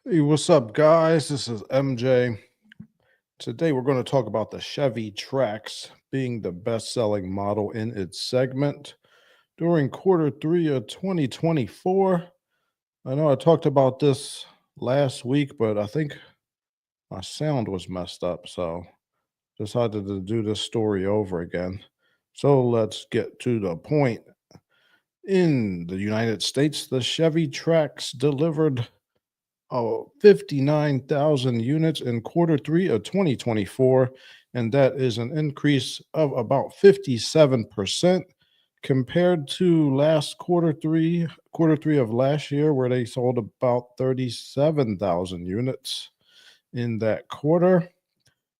Hey, what's up, guys? This is MJ. Today, we're going to talk about the Chevy Trax being the best selling model in its segment during quarter three of 2024. I know I talked about this last week, but I think my sound was messed up, so decided to do this story over again. So let's get to the point. In the United States, the Chevy Trax delivered 59,000 units in quarter three of 2024, and that is an increase of about 57% compared to quarter three of last year, where they sold about 37,000 units in that quarter.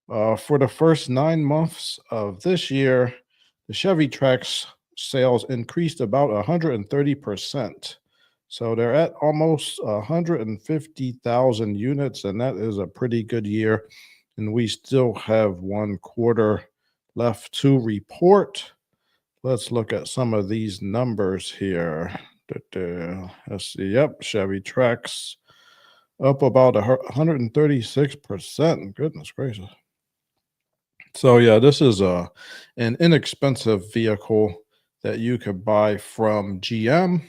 For the first 9 months of this year, the Chevy Trax sales increased about 130%. So they're at almost 150,000 units, and that is a pretty good year. And we still have one quarter left to report. Let's look at some of these numbers here. Let's see. Yep, Chevy Trax up about 136%. Goodness gracious. So yeah, this is an inexpensive vehicle that you could buy from GM,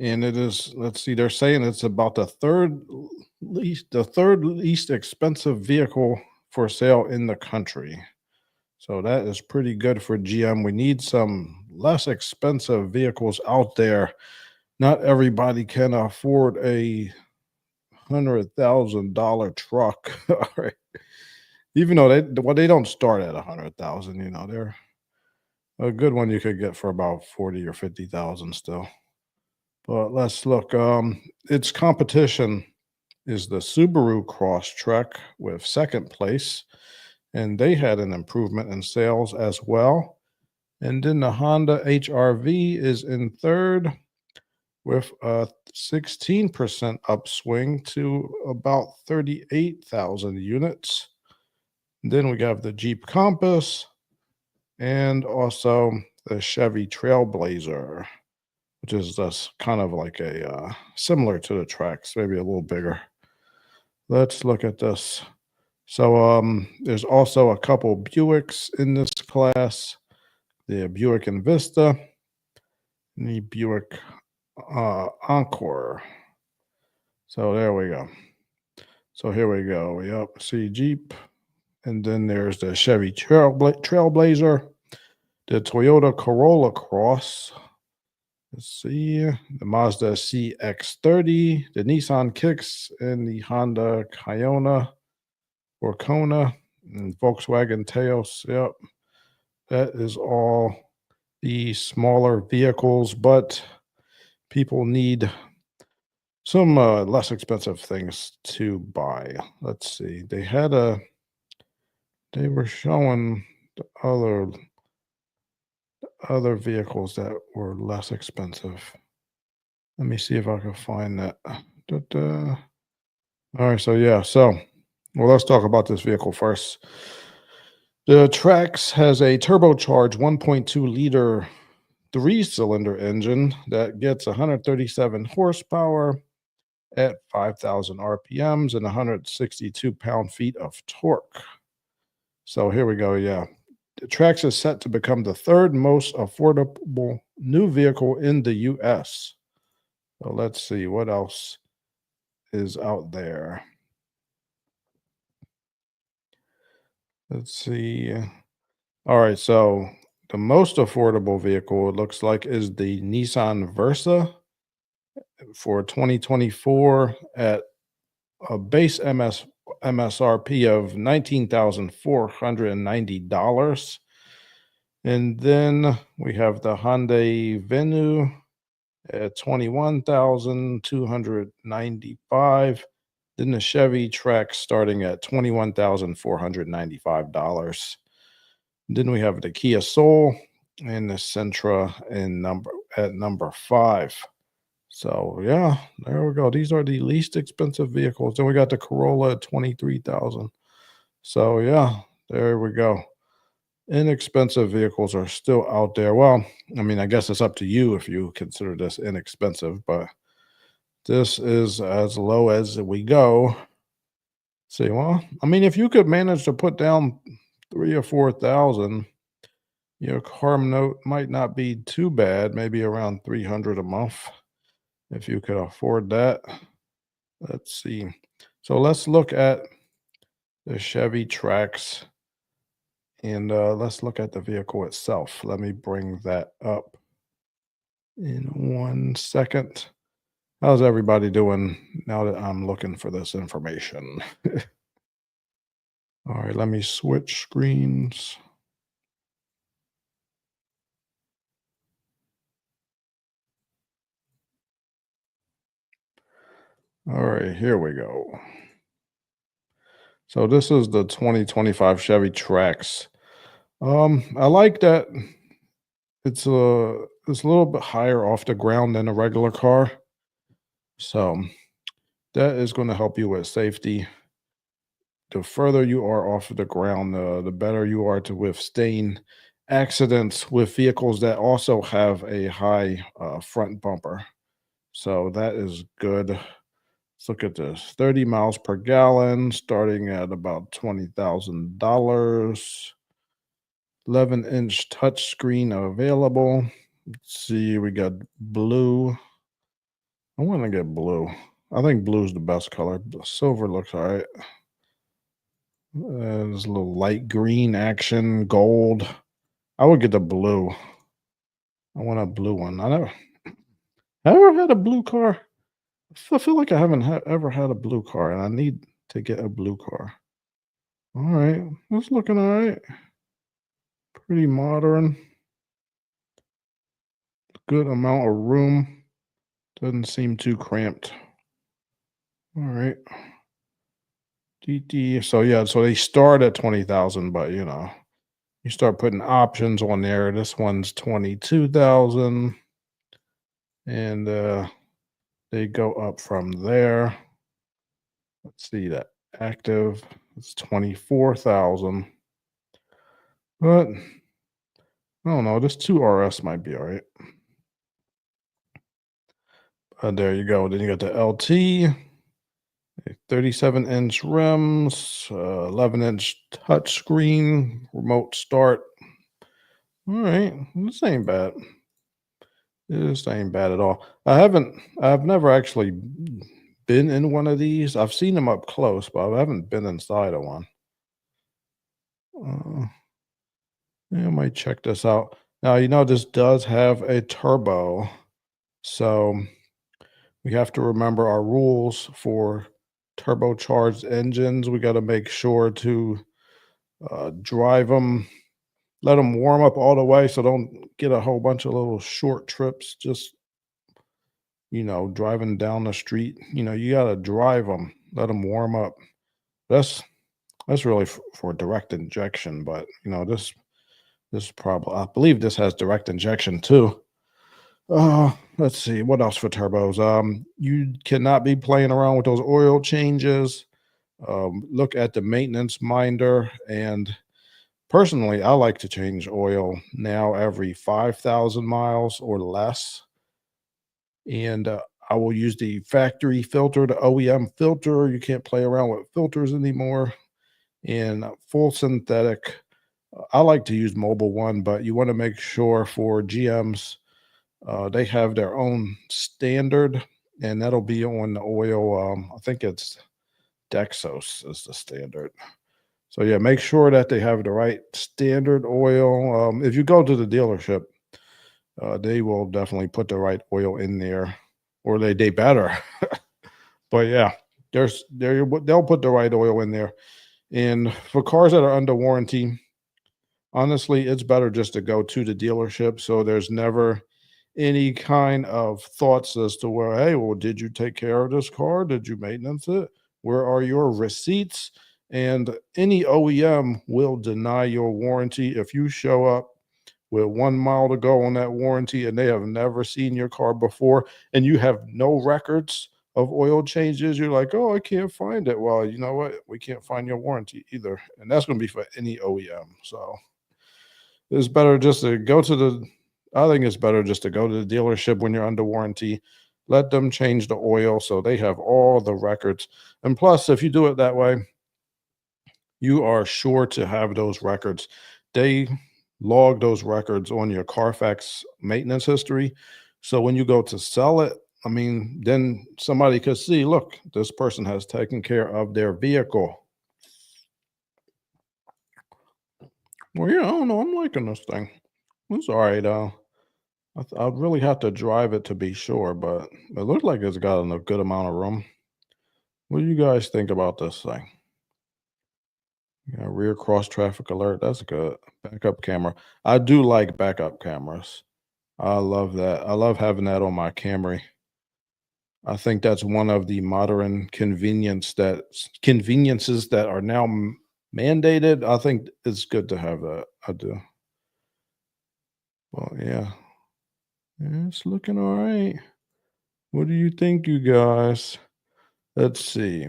and it is. Let's see, they're saying it's about the third least expensive vehicle for sale in the country. So that is pretty good for GM. We need some less expensive vehicles out there. Not everybody can afford a $100,000 truck. All right. Even though they don't start at 100,000, they're a good one you could get for about 40 or 50,000 still. But let's look. Its competition is the Subaru Crosstrek with second place, and they had an improvement in sales as well. And then the Honda HR-V is in third with a 16% upswing to about 38,000 units. Then we have the Jeep Compass and also the Chevy Trailblazer, which is just kind of like a similar to the Trax, maybe a little bigger. Let's look at this. So there's also a couple Buicks in this class, the Buick Envista and the Buick Encore. So there we go. So here we go. Yep, see Jeep. And then there's the Chevy Trailblazer, the Toyota Corolla Cross. Let's see, the Mazda CX-30, the Nissan Kicks, and the Honda Kona, and Volkswagen Taos. Yep, that is all the smaller vehicles, but people need some less expensive things to buy. Let's see, they were showing the other vehicles that were less expensive. Let me see if I can find that. All right, so yeah, well, let's talk about this vehicle first. The Trax has a turbocharged 1.2-liter three-cylinder engine that gets 137 horsepower at 5,000 RPMs and 162 pound-feet of torque. So here we go. Yeah, the Trax is set to become the third most affordable new vehicle in the U.S. So let's see what else is out there. Let's see. All right, so the most affordable vehicle, it looks like, is the Nissan Versa for 2024 at a base MSRP of $19,490. And then we have the Hyundai Venue at $21,295. Then the Chevy Trax starting at $21,495. Then we have the Kia Soul and the Sentra at number 5. So yeah, there we go. These are the least expensive vehicles. Then we got the Corolla at 23,000. So yeah, there we go. Inexpensive vehicles are still out there. Well, I mean, I guess it's up to you if you consider this inexpensive, but This is as low as we go. See, well, I mean, if you could manage to put down 3 or 4 thousand, your car note might not be too bad. Maybe around 300 a month if you could afford that. Let's see. So let's look at the Chevy Trax and let's look at the vehicle itself. Let me bring that up in 1 second. How's everybody doing now that I'm looking for this information? All right, let me switch screens. All right, here we go. So this is the 2025 Chevy Trax. I like that it's a little bit higher off the ground than a regular car. So that is going to help you with safety. The further you are off of the ground, the better you are to withstand accidents with vehicles that also have a high front bumper. So that is good. Let's look at this 30 miles per gallon, starting at about $20,000. 11-inch touchscreen available. Let's see, we got blue. I want to get blue. I think blue's the best color. Silver looks all right. There's a little light green action, gold. I would get the blue. I want a blue one. I ever had a blue car. I feel like I haven't ever had a blue car, and I need to get a blue car. All right, that's looking all right. Pretty modern. Good amount of room. Doesn't seem too cramped. All right. DD. So yeah, so they start at 20,000, but you start putting options on there. This one's 22,000, and they go up from there. Let's see that active. It's 24,000. But I don't know. This 2RS might be all right. There you go. Then you got the LT, 37-inch rims, 11-inch touchscreen, remote start. All right, this ain't bad. This ain't bad at all. I've never actually been in one of these. I've seen them up close, but I haven't been inside of one. Uh, yeah, I might check this out. Now, this does have a turbo. So we have to remember our rules for turbocharged engines. We got to make sure to drive them, let them warm up all the way. So don't get a whole bunch of little short trips just driving down the street. You got to drive them, let them warm up. That's that's really for direct injection, but this probably, I believe this has direct injection too. Let's see what else for turbos. You cannot be playing around with those oil changes. Look at the maintenance minder, and personally, I like to change oil now every 5,000 miles or less. And I will use the factory filter, the OEM filter. You can't play around with filters anymore. And full synthetic. I like to use Mobile One, but you want to make sure for GMs, they have their own standard, and that'll be on the oil. I think it's Dexos is the standard. So yeah, make sure that they have the right standard oil. If you go to the dealership, they will definitely put the right oil in there, or they better. But yeah, they'll put the right oil in there. And for cars that are under warranty, honestly, it's better just to go to the dealership. So there's never any kind of thoughts as to where, hey, well, did you take care of this car? Did you maintenance it? Where are your receipts? And any OEM will deny your warranty if you show up with 1 mile to go on that warranty and they have never seen your car before and you have no records of oil changes. You're like, oh, I can't find it. Well, you know what? We can't find your warranty either. And that's going to be for any OEM. So it's better just to go to the I think it's better just to go to the dealership when you're under warranty. Let them change the oil so they have all the records. And plus, if you do it that way, you are sure to have those records. They log those records on your Carfax maintenance history. So when you go to sell it, I mean, then somebody could see, look, this person has taken care of their vehicle. Well, yeah, I don't know. I'm liking this thing. It's all right. I'd really have to drive it to be sure, but it looks like it's got a good amount of room. What do you guys think about this thing? Yeah, rear cross traffic alert. That's good. Backup camera. I do like backup cameras. I love that. I love having that on my Camry. I think that's one of the modern conveniences that are now mandated. I think it's good to have that. I do. Well, yeah. Yeah, it's looking all right. What do you think, you guys? Let's see.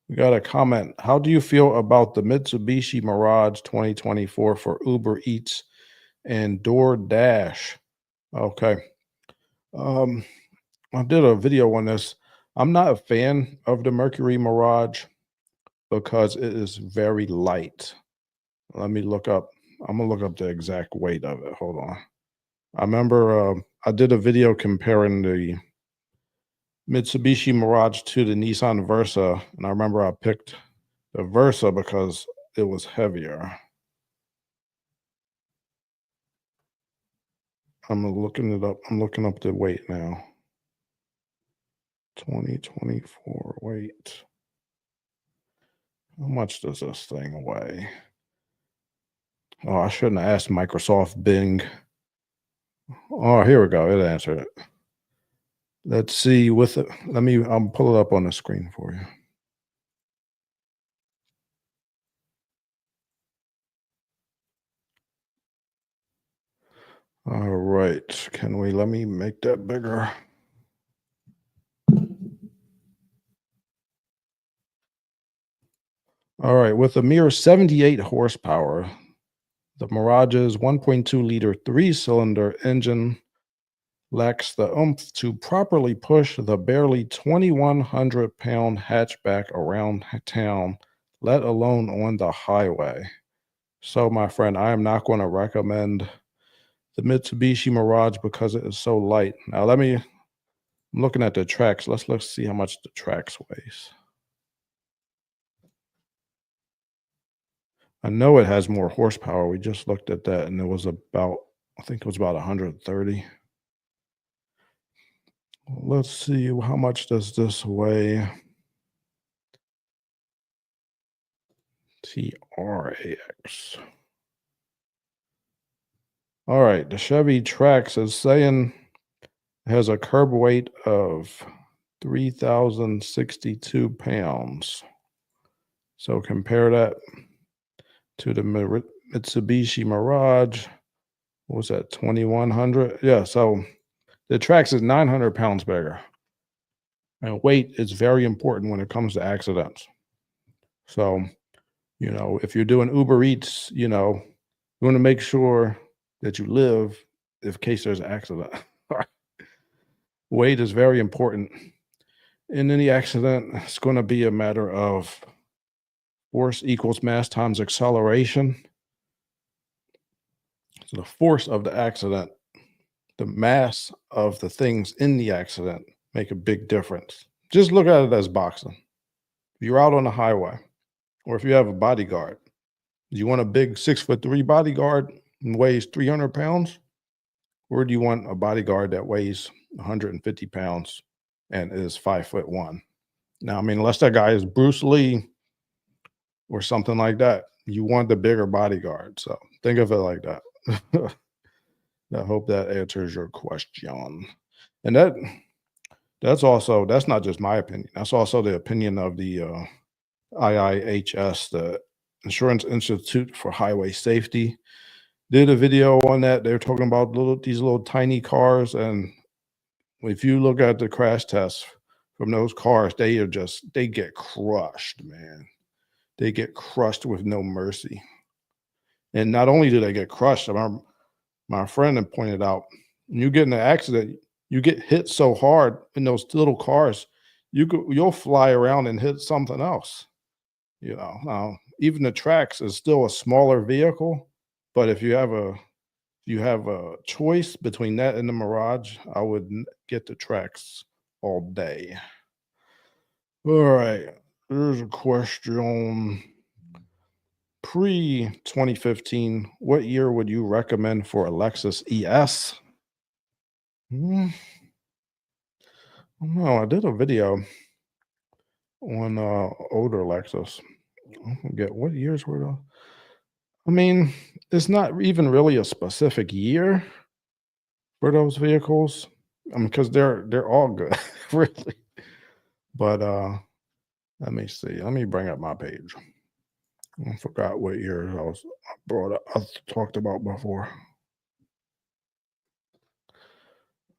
We got a comment. How do you feel about the Mitsubishi Mirage 2024 for Uber Eats and DoorDash? Okay. Um, I did a video on this. I'm not a fan of the Mercury Mirage because it is very light. Let me look up. I'm gonna look up the exact weight of it. Hold on. I remember I did a video comparing the Mitsubishi Mirage to the Nissan Versa, and I remember I picked the Versa because it was heavier. I'm looking it up. I'm looking up the weight now. 2024 weight. How much does this thing weigh? Oh, I shouldn't have asked Microsoft Bing. Oh, here we go. It answered it. Let's see with it. I'll pull it up on the screen for you. All right. Let me make that bigger. All right. With a mere 78 horsepower, the Mirage's 1.2-liter three-cylinder engine lacks the oomph to properly push the barely 2,100-pound hatchback around town, let alone on the highway. So, my friend, I am not going to recommend the Mitsubishi Mirage because it is so light. Now, I'm looking at the Trax. Let's see how much the Trax weighs. I know it has more horsepower. We just looked at that, and I think it was about 130. Let's see, how much does this weigh? TRAX. All right, the Chevy Trax is saying it has a curb weight of 3,062 pounds. So compare that to the Mitsubishi Mirage. What was that, 2,100? Yeah, so the Trax is 900 pounds bigger. And weight is very important when it comes to accidents. So, if you're doing Uber Eats, you want to make sure that you live in case there's an accident. Weight is very important. In any accident, it's going to be a matter of force equals mass times acceleration. So the force of the accident, the mass of the things in the accident make a big difference. Just look at it as boxing. If you're out on the highway, or if you have a bodyguard, do you want a big 6'3" bodyguard and weighs 300 pounds? Or do you want a bodyguard that weighs 150 pounds and is 5'1"? Now, I mean, unless that guy is Bruce Lee or something like that, you want the bigger bodyguard. So think of it like that. I hope that answers your question. And that's not just my opinion. That's also the opinion of the IIHS, the Insurance Institute for Highway Safety. Did a video on that. They're talking about these little tiny cars, and if you look at the crash tests from those cars, they get crushed, man. They get crushed with no mercy. And not only do they get crushed, my friend had pointed out, when you get in an accident, you get hit so hard in those little cars, you'll fly around and hit something else. Now even the Trax is still a smaller vehicle, but if you have a choice between that and the Mirage, I would get the Trax all day. All right, there's a question. Pre 2015, what year would you recommend for a Lexus ES? Hmm, I don't know. I did a video on older Lexus. I forget what years were those. I mean, it's not even really a specific year for those vehicles. Because they're all good, really. But let me see. Let me bring up my page. I forgot what years I brought up. I talked about before.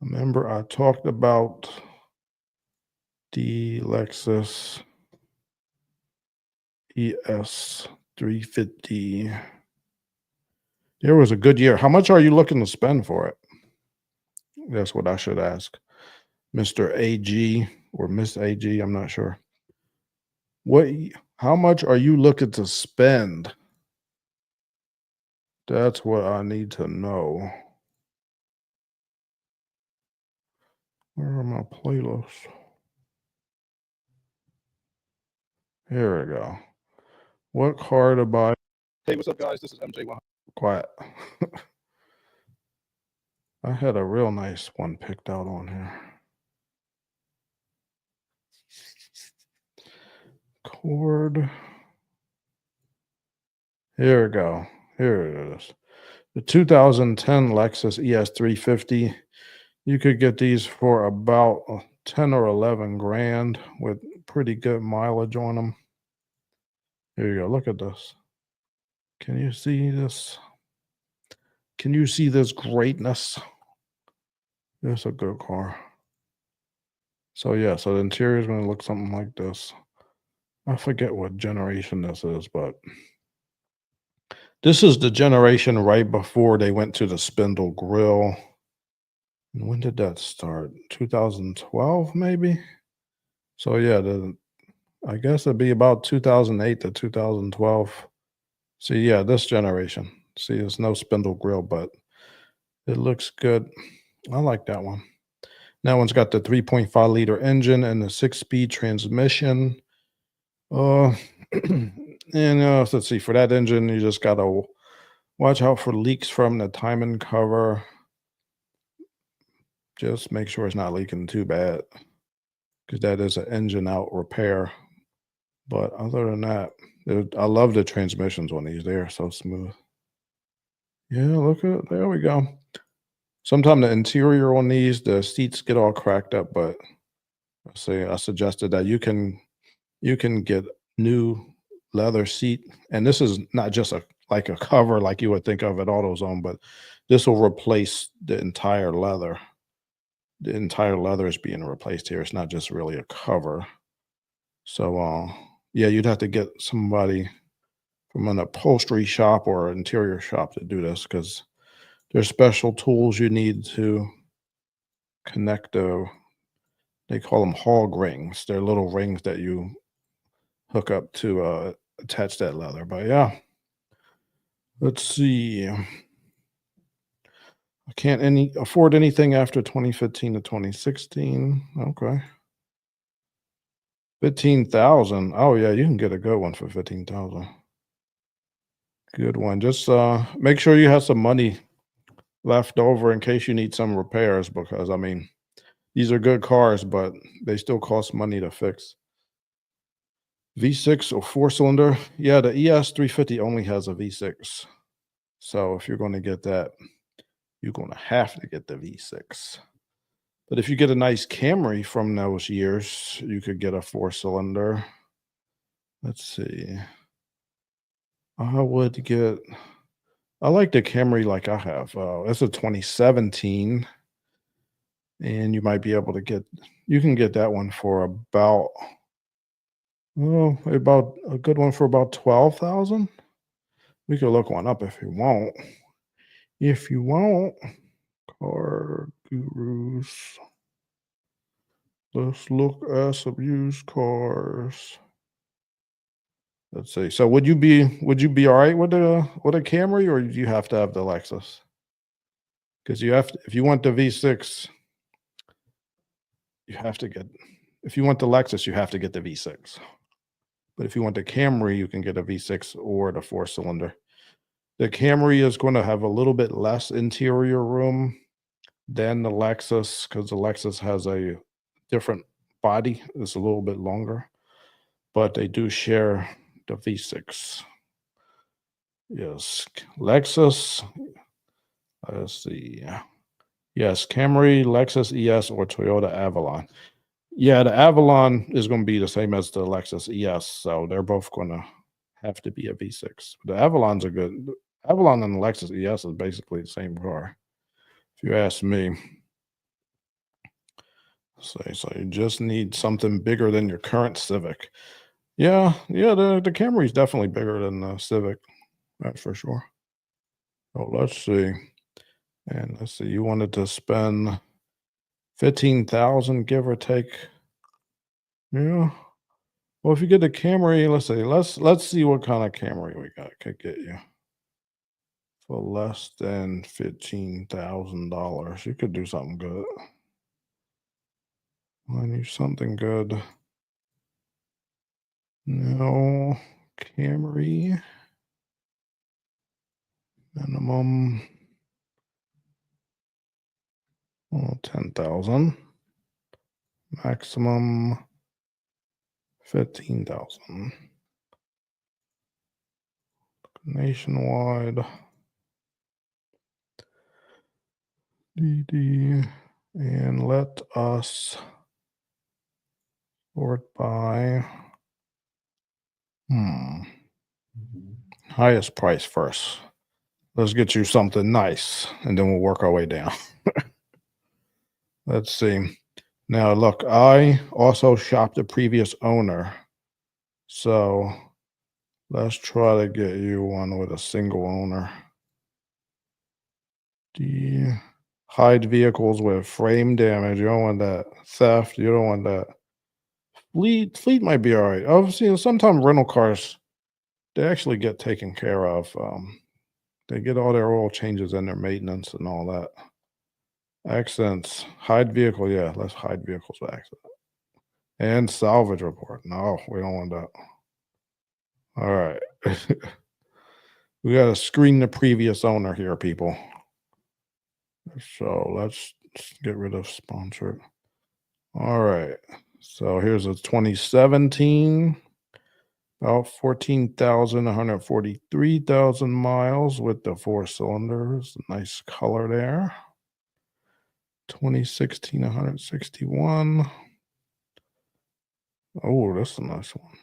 Remember, I talked about the Lexus ES 350. There was a good year. How much are you looking to spend for it? That's what I should ask. Mr. AG or Miss AG, I'm not sure. How much are you looking to spend? That's what I need to know. Where are my playlists? Here we go. What car to buy? Hey, what's up, guys? This is MJ1. Quiet. I had a real nice one picked out on here. Cord. Here we go. Here it is. The 2010 Lexus ES350. You could get these for about 10 or 11 grand with pretty good mileage on them. Here you go. Look at this. Can you see this? Can you see this greatness? It's a good car. So yeah, so the interior is going to look something like this. I forget what generation this is, but this is the generation right before they went to the spindle grille. And when did that start? 2012, maybe? So yeah, I guess it'd be about 2008 to 2012. See, yeah, this generation. See, there's no spindle grille, but it looks good. I like that one. That one's got the 3.5-liter engine and the 6-speed transmission. Uh, and let's see, for that engine, you just gotta watch out for leaks from the timing cover. Just make sure it's not leaking too bad, because that is an engine out repair. But other than that, I love the transmissions on these. They are so smooth. Yeah, look at there we go. Sometimes the interior on these, the seats get all cracked up, but I suggested that you can get new leather seat, and this is not just like a cover like you would think of at AutoZone, but this will replace the entire leather. The entire leather is being replaced here. It's not just really a cover. So yeah, you'd have to get somebody from an upholstery shop or an interior shop to do this, because there's special tools you need to connect they call them hog rings. They're little rings that you hook up to attach that leather. But yeah, let's see. I can't afford anything after 2015 to 2016. Okay. 15,000. Oh yeah, you can get a good one for 15,000. Good one. Just make sure you have some money left over in case you need some repairs, because I mean, these are good cars, but they still cost money to fix. V6 or 4-cylinder? Yeah, the ES 350 only has a V6. So if you're going to get that, you're going to have to get the V6. But if you get a nice Camry from those years, you could get a 4-cylinder. Let's see. I would get I like the Camry like I have. It's a 2017, and you might be able to you can get that one for about a good one for about 12,000. We could look one up if you want. If you want, car Gurus. Let's look at some used cars. Let's see. So would you be all right with a Camry, or do you have to have the Lexus? Because you have to, if you want the V6, you have to get if you want the Lexus, you have to get the V6. But if you want the Camry, you can get a V6 or the four cylinder. The Camry is going to have a little bit less interior room than the Lexus because the Lexus has a different body. It's a little bit longer, but they do share the V6. Yes, Lexus. Let's see. Yes, Camry, Lexus ES, or Toyota Avalon. Yeah, the Avalon is going to be the same as the Lexus ES, so they're both going to have to be a V6. The Avalons are good. The Avalon and the Lexus ES is basically the same car, if you ask me. So you just need something bigger than your current Civic. Yeah, yeah, the Camry is definitely bigger than the Civic, that's for sure. Oh, let's see. And let's see, you wanted to spend 15,000, give or take. Yeah. Well, if you get the Camry, let's see. Let's see what kind of Camry we got could get you for less than $15,000. You could do something good. I need something good. No, Camry minimum, 10,000. Maximum 15,000. Nationwide. DD, and let us sort by highest price first. Let's get you something nice, and then we'll work our way down. Let's see. Now, look, I also shopped the previous owner, so let's try to get you one with a single owner. The hide vehicles with frame damage. You don't want that. Theft. You don't want that. Fleet might be all right. I've seen sometimes rental cars, they actually get taken care of. They get all their oil changes and their maintenance and all that. Accidents, hide vehicle, yeah, let's hide vehicles with accident. And salvage report. No, we don't want that. All right. We got to screen the previous owner here, people. So let's get rid of sponsored. All right. So here's a 2017. About 14,143,000 miles with the four cylinders. Nice color there. 2016, 161. Oh, that's a nice one.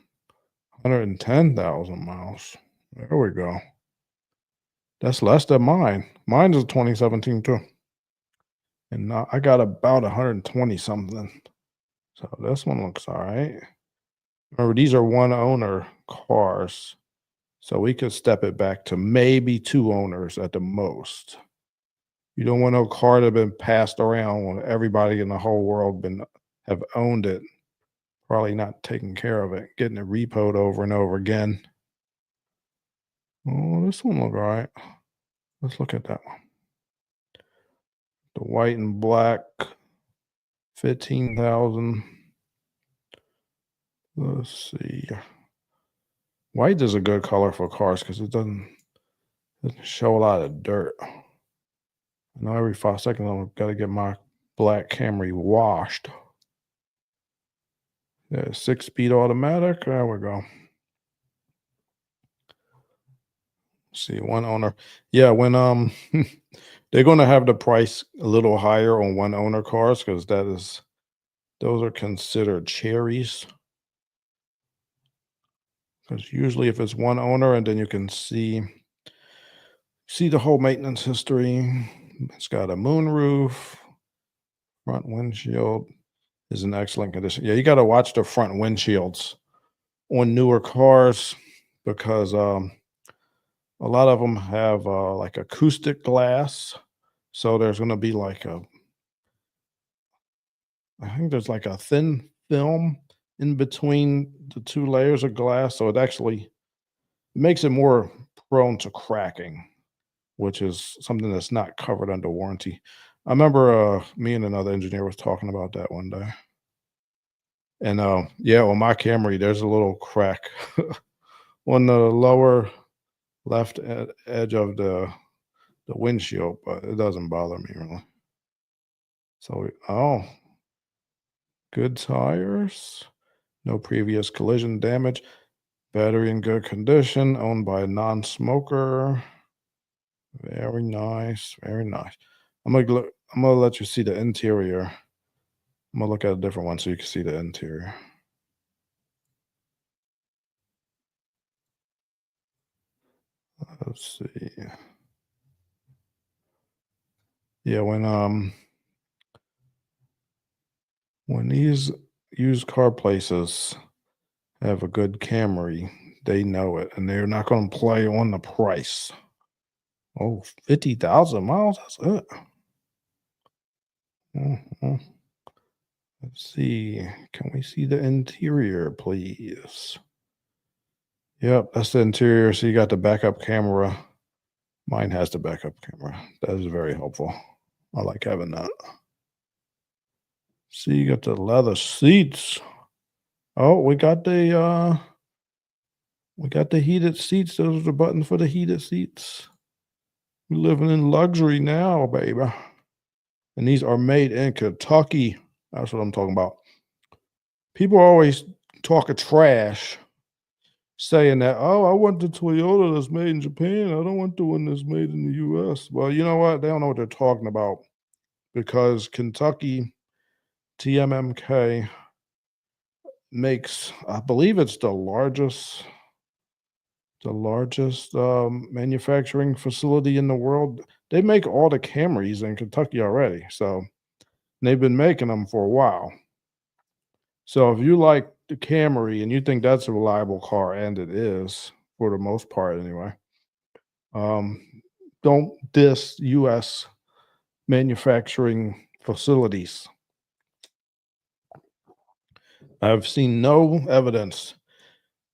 110,000 miles. There we go. That's less than mine. Mine's a 2017 too. And I got about 120 something. So this one looks all right. Remember, these are one owner cars. So we could step it back to maybe two owners at the most. You don't want no car that been passed around when everybody in the whole world have owned it, probably not taking care of it, getting it repoed over and over again. Oh, this one look all right. Let's look at that one. The white and black, 15,000. Let's see. White is a good color for cars because it doesn't show a lot of dirt. I know every 5 seconds I've got to get my black Camry washed. Yeah, 6-speed automatic. There we go. See, one owner. Yeah, when they're gonna have the price a little higher on one owner cars because those are considered cherries. Because usually if it's one owner and then you can see the whole maintenance history. It's got a moonroof, front windshield is in excellent condition. Yeah, you got to watch the front windshields on newer cars because a lot of them have like acoustic glass. So there's going to be like I think there's like a thin film in between the two layers of glass, so it actually makes it more prone to cracking, which is something that's not covered under warranty. I remember me and another engineer was talking about that one day. And yeah, on my Camry, there's a little crack on the lower left edge of the windshield, but it doesn't bother me really. So, oh, good tires, no previous collision damage, battery in good condition, owned by a non-smoker. Very nice, very nice. I'm gonna let you see the interior. I'm gonna look at a different one so you can see the interior. Let's see. Yeah, when these used car places have a good Camry, they know it, and they're not gonna play on the price. Oh, 50,000 miles? That's it. Mhm. Let's see. Can we see the interior, please? Yep, that's the interior. So you got the backup camera. Mine has the backup camera. That is very helpful. I like having that. See, you got the leather seats. Oh, we got the heated seats. Those are the buttons for the heated seats. We're living in luxury now, baby. And these are made in Kentucky. That's what I'm talking about. People are always talking trash, saying that, oh, I want the Toyota that's made in Japan. I don't want the one that's made in the US. Well, you know what? They don't know what they're talking about because Kentucky TMMK makes, I believe it's the largest manufacturing facility in the world. They make all the Camrys in Kentucky already. So they've been making them for a while. So if you like the Camry and you think that's a reliable car, and it is for the most part anyway, um, don't diss U.S. manufacturing facilities. I've seen no evidence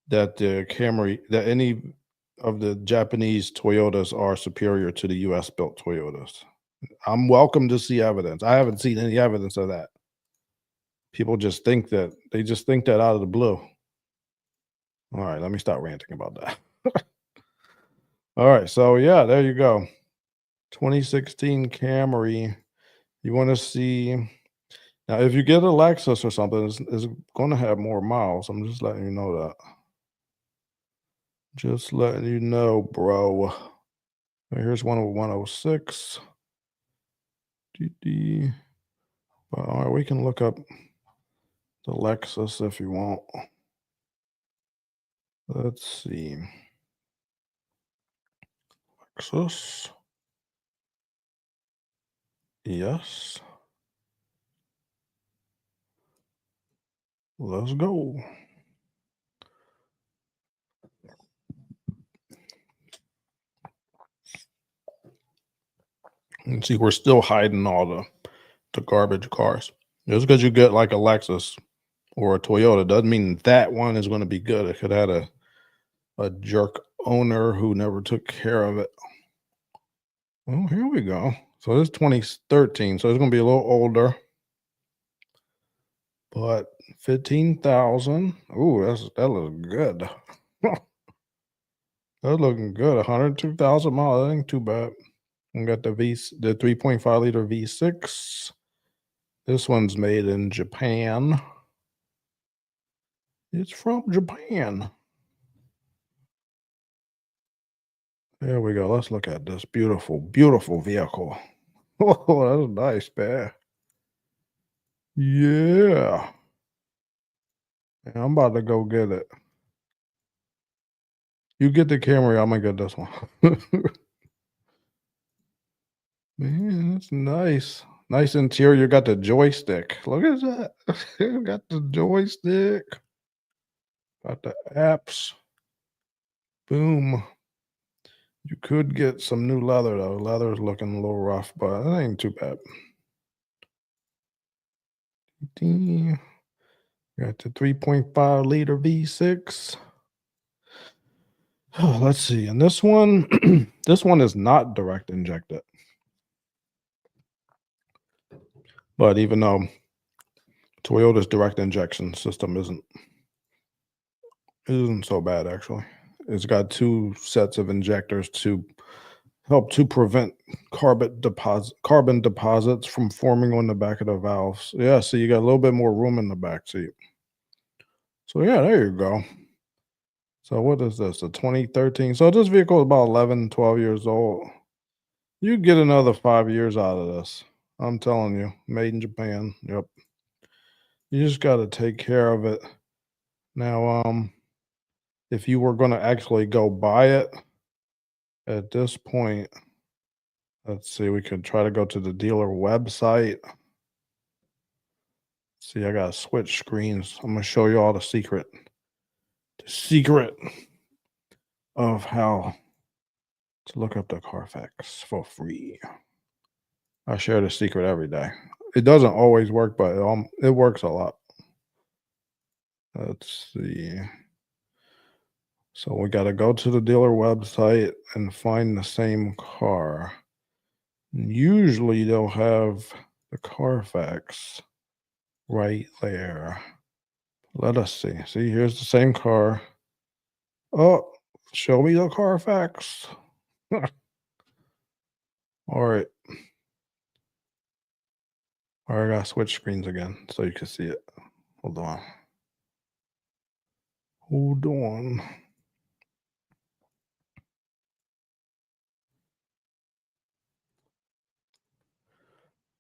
that any of the Japanese Toyotas are superior to the U.S. built Toyotas. I'm welcome to see evidence. I haven't seen any evidence of that. People just think that they just think that out of the blue. All right, let me stop ranting about that. All right, so yeah, there you go. 2016 Camry. You want to see now if you get a Lexus or something, it's going to have more miles. I'm just letting you know that. Just letting you know, bro. Here's one of 106. DD. All right, we can look up the Lexus if you want. Let's see. Lexus. Yes. Let's go. And see, we're still hiding all the garbage cars. Just because you get like a Lexus or a Toyota doesn't mean that one is going to be good. It could have a jerk owner who never took care of it. Oh, here we go. So this is 2013. So it's going to be a little older, but 15,000. Ooh, that looks good. That's looking good. 102,000 miles. That ain't too bad. We got the 3.5 liter V6. This one's made in Japan. It's from Japan. There we go. Let's look at this beautiful, beautiful vehicle. Oh, that's nice, man. Yeah. Yeah, I'm about to go get it. You get the Camry, I'm gonna get this one. Man, that's nice. Nice interior. Got the joystick. Look at that. You got the joystick. Got the apps. Boom. You could get some new leather though. Leather's looking a little rough, but it ain't too bad. Got the 3.5 liter V6. Oh, let's see. And this one, this one is not direct injected. But even though Toyota's direct injection system isn't so bad actually. It's got two sets of injectors to help to prevent carbon deposits from forming on the back of the valves. Yeah, so you got a little bit more room in the back seat. So yeah, there you go. So what is this? A 2013. So this vehicle is about 11, 12 years old. You get another 5 years out of this. I'm telling you, made in Japan. Yep. You just got to take care of it. Now, if you were going to actually go buy it at this point, let's see, we could try to go to the dealer website. See, I got to switch screens. I'm going to show you all the secret of how to look up the Carfax for free. I share the secret every day. It doesn't always work, but it works a lot. Let's see. So we got to go to the dealer website and find the same car. Usually they'll have the Carfax right there. Let us see. See, here's the same car. Oh, show me the Carfax. All right. All right, I gotta switch screens again so you can see it. Hold on. Hold on.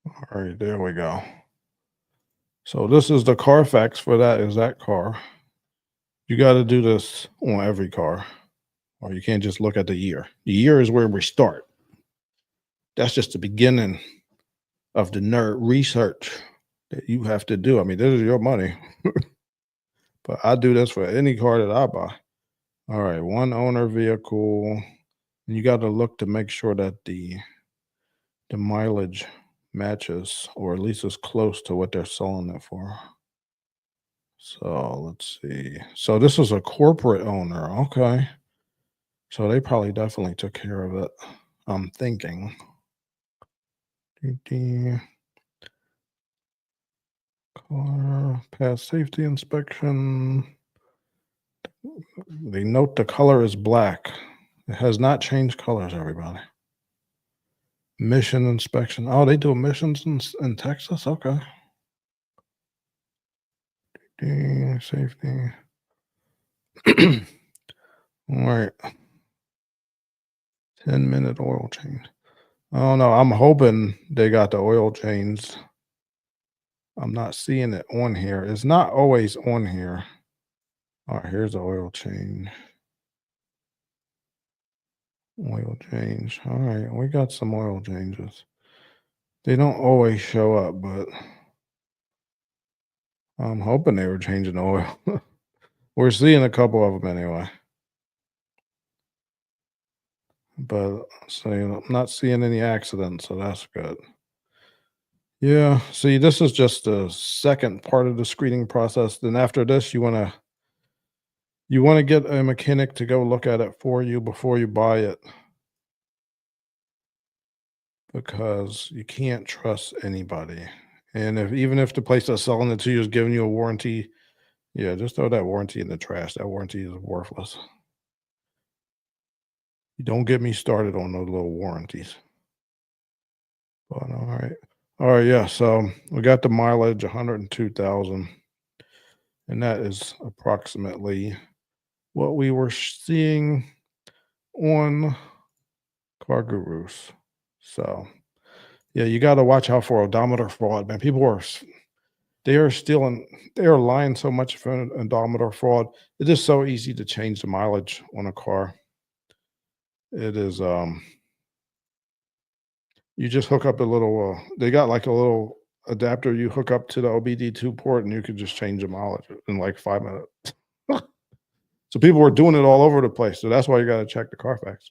All right, there we go. So this is the Carfax for that exact car. You got to do this on every car, or you can't just look at the year. The year is where we start. That's just the beginning of the nerd research that you have to do. I mean, this is your money, but I do this for any car that I buy. All right, one owner vehicle. And you got to look to make sure that the mileage matches, or at least is close to what they're selling it for. So let's see. So this is a corporate owner. Okay. So they probably definitely took care of it. I'm thinking. Car pass safety inspection. They note the color is black. It has not changed colors, everybody. Mission inspection. Oh, they do emissions in Texas? Okay. Safety. All right. 10-minute oil change. Oh no, I'm hoping they got the oil change. I'm not seeing it on here. It's not always on here. All right, here's the oil change. Oil change. All right, we got some oil changes. They don't always show up, but I'm hoping they were changing the oil. We're seeing a couple of them anyway. But so I'm not seeing any accidents, so that's good. Yeah, see, this is just the second part of the screening process. Then after this, you want to get a mechanic to go look at it for you before you buy it, because you can't trust anybody. And even if the place that's selling it to you is giving you a warranty, yeah, just throw that warranty in the trash. That warranty is worthless. You don't get me started on those little warranties. But all right. All right, yeah. So we got the mileage 102,000, and that is approximately what we were seeing on Car Gurus. So yeah, you got to watch out for odometer fraud, man. They are stealing, they are lying so much for odometer fraud. It is so easy to change the mileage on a car. It is you just hook up a little they got like a little adapter you hook up to the OBD2 port, and you could just change the mileage in like 5 minutes. So people were doing it all over the place. So that's why you got to check the Carfax.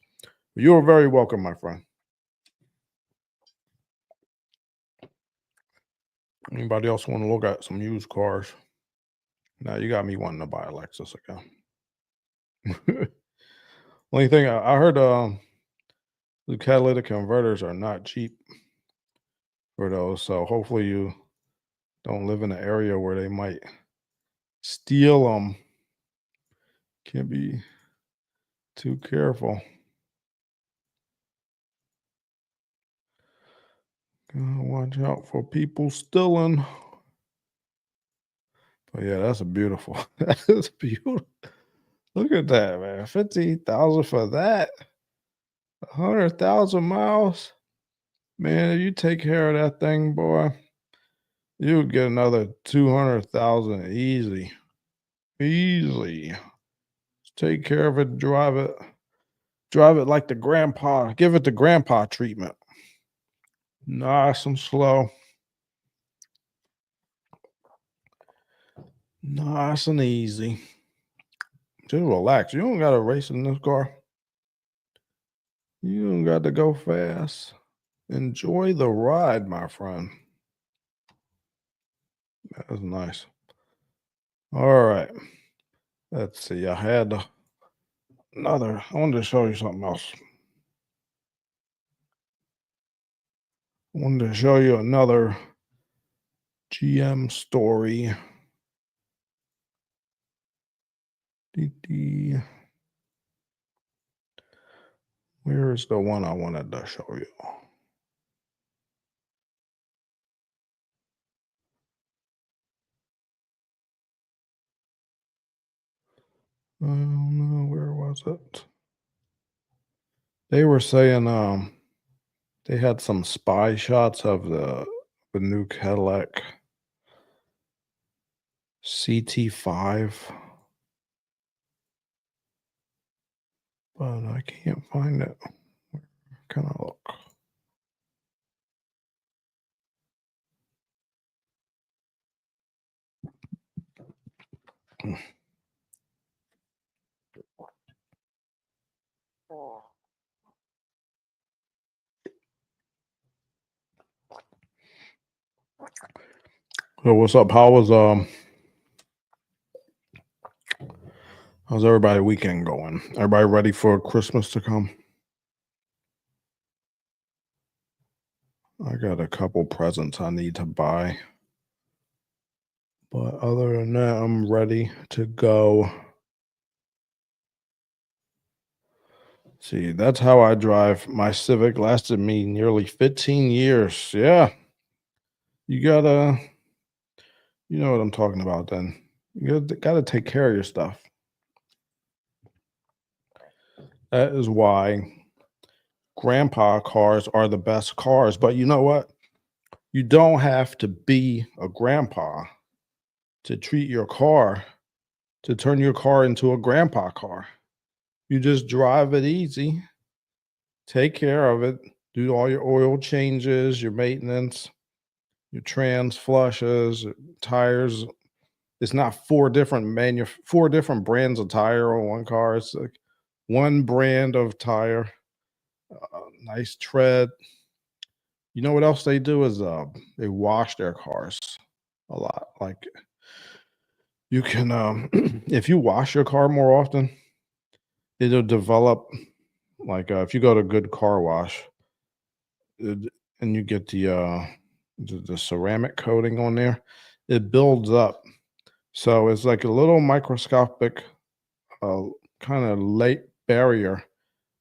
You are very welcome, my friend. Anybody else want to look at some used cars? Now you got me wanting to buy a Lexus again. Only thing I heard, the catalytic converters are not cheap for those. So hopefully you don't live in an area where they might steal them. Can't be too careful. Gotta watch out for people stealing. But yeah, that's a beautiful. That is beautiful. Look at that, man. 50,000 for that. 100,000 miles. Man, if you take care of that thing, boy, you would get another 200,000 easy. Easily. Take care of it, drive it. Drive it like the grandpa. Give it the grandpa treatment. Nice and slow. Nice and easy. Just relax. You don't gotta race in this car. You don't got to go fast. Enjoy the ride, my friend. That was nice. All right. Let's see. I had another. I wanted to show you something else. I wanted to show you another GM story. Dee. Where is the one I wanted to show you? I don't know. Where was it? They were saying they had some spy shots of the new Cadillac CT5, but I can't find it. Where can I look? So what's up? How's everybody weekend going? Everybody ready for Christmas to come? I got a couple presents I need to buy, but other than that, I'm ready to go. See, that's how I drive. My Civic lasted me nearly 15 years. Yeah, you gotta, you know what I'm talking about then. You gotta take care of your stuff. That is why grandpa cars are the best cars. But you know what? You don't have to be a grandpa to treat your car, to turn your car into a grandpa car. You just drive it easy, take care of it, do all your oil changes, your maintenance, your trans flushes, tires. It's not four different brands of tire on one car. It's like one brand of tire, nice tread. You know what else they do is they wash their cars a lot. Like you can if you wash your car more often, it'll develop like if you go to a good car wash and you get the ceramic coating on there, it builds up. So it's like a little microscopic uh, kind of late barrier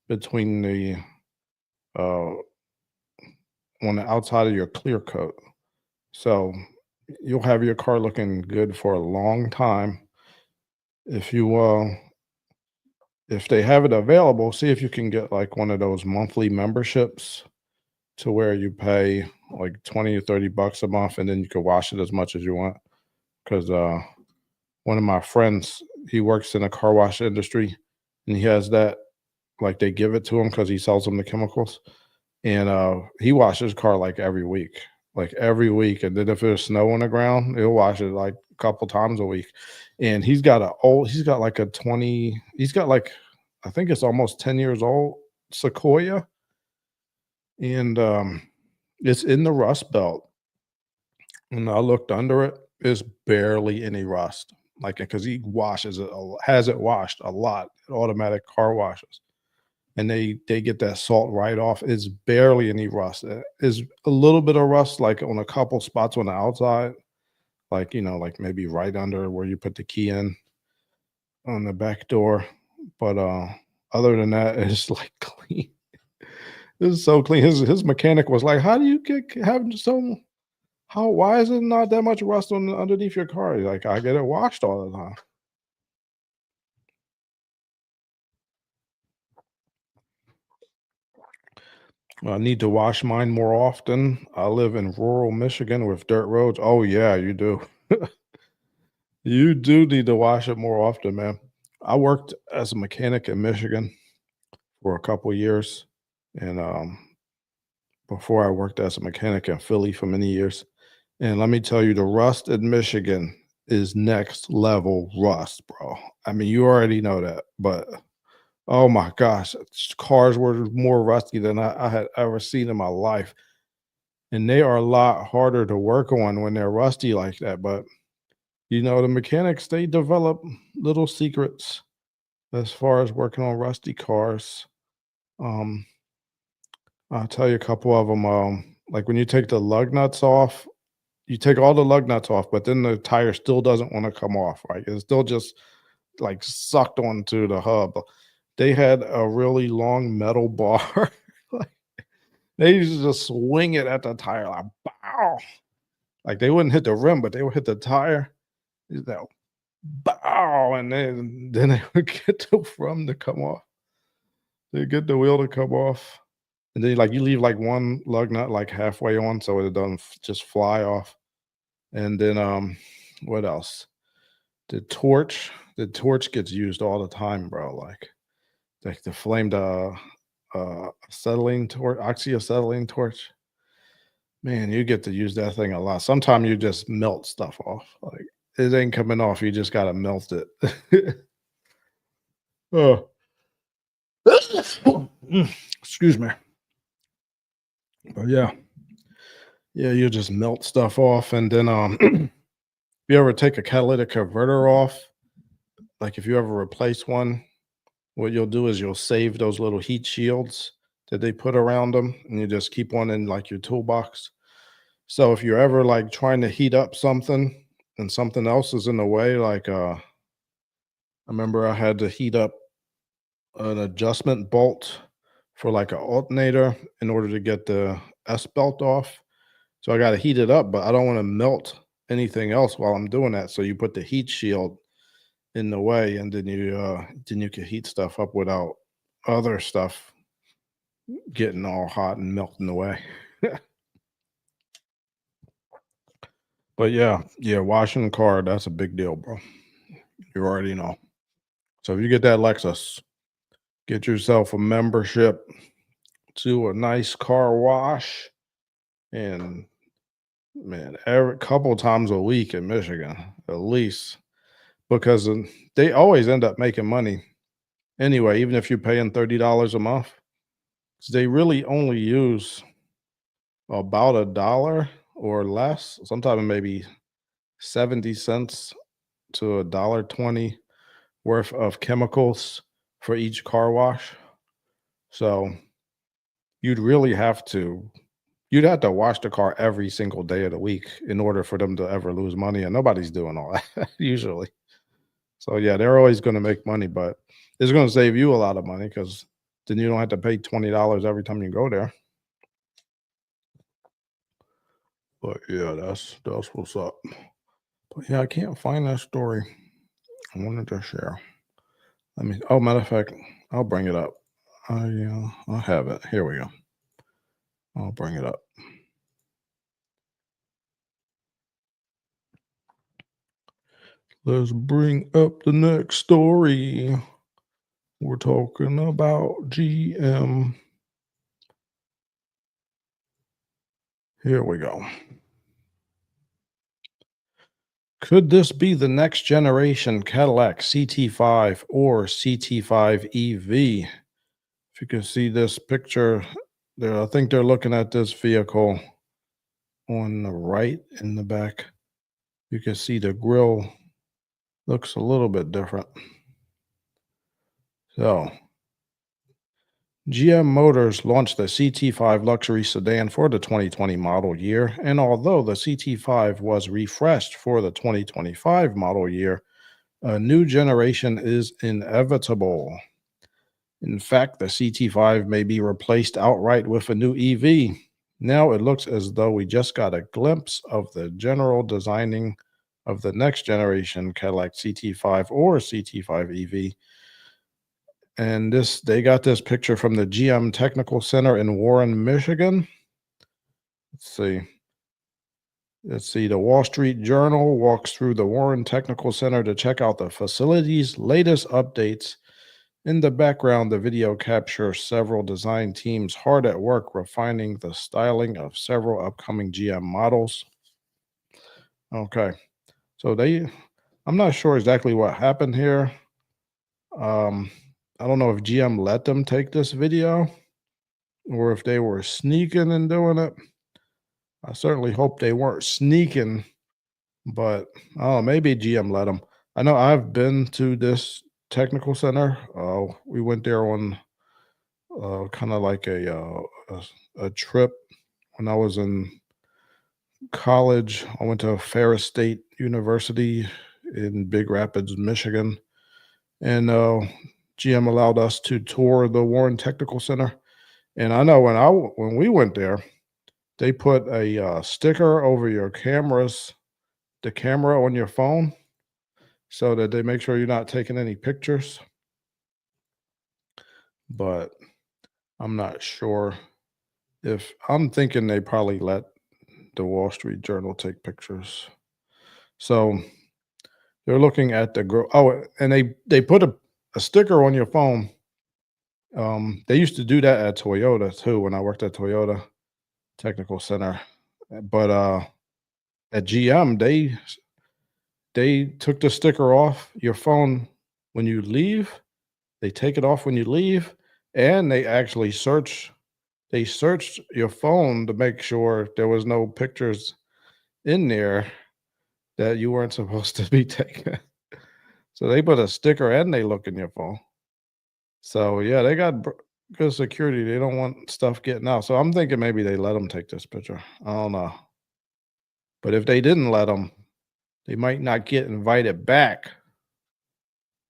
between the uh, on the outside of your clear coat. So you'll have your car looking good for a long time. If you if they have it available, see if you can get like one of those monthly memberships to where you pay like 20 or 30 bucks a month and then you can wash it as much as you want. Because one of my friends, he works in a car wash industry and he has that, like they give it to him because he sells them the chemicals. And he washes his car like every week. And then if there's snow on the ground, he'll wash it like a couple times a week. And he's got like he's got like, I think it's almost 10 years old Sequoia. And it's in the Rust Belt. And I looked under it, it's barely any rust, like, because he washes it has it washed a lot, automatic car washes, and they get that salt right off, it's barely any rust, is a little bit of rust, like, on a couple spots on the outside, like, like, maybe right under where you put the key in on the back door, but, other than that, it's, like, clean. It's so clean, his mechanic was like, "How do you get having so how why is it not that much rust on underneath your car?" He's like, "I get it washed all the time." I need to wash mine more often. I live in rural Michigan with dirt roads. Oh, yeah, you do. You do need to wash it more often, man. I worked as a mechanic in Michigan for a couple years, and, before I worked as a mechanic in Philly for many years, and let me tell you, the rust in Michigan is next level rust, bro. I mean, you already know that, but oh my gosh, cars were more rusty than I had ever seen in my life, and they are a lot harder to work on when they're rusty like that, but, the mechanics, they develop little secrets as far as working on rusty cars. Um, I'll tell you a couple of them. Like, when you take the lug nuts off, you take all the lug nuts off, but then the tire still doesn't wanna come off, right? It's still just, like, sucked onto the hub. They had a really long metal bar, like, they used to just swing it at the tire, like, "Bow!" Like, they wouldn't hit the rim, but they would hit the tire. Is that "Bow!" And then they would get the rim to come off. They get the wheel to come off, and then, like, you leave, like, one lug nut, like, halfway on so it doesn't just fly off, and then, what else? The torch the torch gets used all the time, bro, like the flame, acetylene torch, oxyacetylene torch. Man, you get to use that thing a lot. Sometimes you just melt stuff off. Like, it ain't coming off. You just gotta melt it. Oh. Excuse me. But yeah. Yeah, you just melt stuff off. And then if you ever take a catalytic converter off, like if you ever replace one, what you'll do is you'll save those little heat shields that they put around them, and you just keep one in like your toolbox. So if you're ever like trying to heat up something and something else is in the way, like I remember I had to heat up an adjustment bolt for like an alternator in order to get the S belt off. So I got to heat it up, but I don't want to melt anything else while I'm doing that. So you put the heat shield in the way, and then you can heat stuff up without other stuff getting all hot and melting away. But yeah, yeah, washing the car, that's a big deal, bro. You already know. So if you get that Lexus, get yourself a membership to a nice car wash, and man, every couple times a week in Michigan, at least, because they always end up making money anyway, even if you're paying $30 a month. 'Cause they really only use about $1 or less, sometimes maybe 70 cents to $1.20 worth of chemicals for each car wash. So you'd really have to you'd have to wash the car every single day of the week in order for them to ever lose money, and nobody's doing all that usually. So yeah, they're always gonna make money, but it's gonna save you a lot of money because then you don't have to pay $20 every time you go there. But yeah, that's what's up. But yeah, I can't find that story I wanted to share. Matter of fact, I'll bring it up. I have it. Here we go. I'll bring it up. Let's bring up the next story. We're talking about GM. Here we go. Could this be the next generation Cadillac CT5 or CT5 EV? If you can see this picture there, I think they're looking at this vehicle. on the right in the back, you can see the grill looks a little bit different. So, GM Motors launched the CT5 luxury sedan for the 2020 model year, and although the CT5 was refreshed for the 2025 model year, a new generation is inevitable. In fact, the CT5 may be replaced outright with a new EV. Now it looks as though we just got a glimpse of the general designing of the next generation Cadillac CT5 or CT5 EV. And this they got this picture from the GM Technical Center in Warren, Michigan. Let's see. Let's see. The Wall Street Journal walks through the Warren Technical Center to check out the facility's latest updates. In the background, the video captures several design teams hard at work refining the styling of several upcoming GM models. Okay. So I'm not sure exactly what happened here. Um, I don't know if GM let them take this video or if they were sneaking and doing it. I certainly hope they weren't sneaking, but oh, maybe GM let them. I know I've been to this technical center. We went there on kind of like a trip when I was in college. I went to Ferris State University in Big Rapids, Michigan, and GM allowed us to tour the Warren Technical Center. And I know when we went there, they put a sticker over your cameras, the camera on your phone, so that they make sure you're not taking any pictures. But I'm not sure if I'm thinking they probably let the Wall Street Journal take pictures. So they're looking at and they put a sticker on your phone. They used to do that at Toyota too when I worked at Toyota Technical Center. But at GM, they took the sticker off your phone when you leave. They take it off when you leave, and they searched your phone to make sure there was no pictures in there that you weren't supposed to be taking. So they put a sticker and they look in your phone. So yeah, they got good security. They don't want stuff getting out. So I'm thinking maybe they let them take this picture. I don't know. But if they didn't let them, they might not get invited back.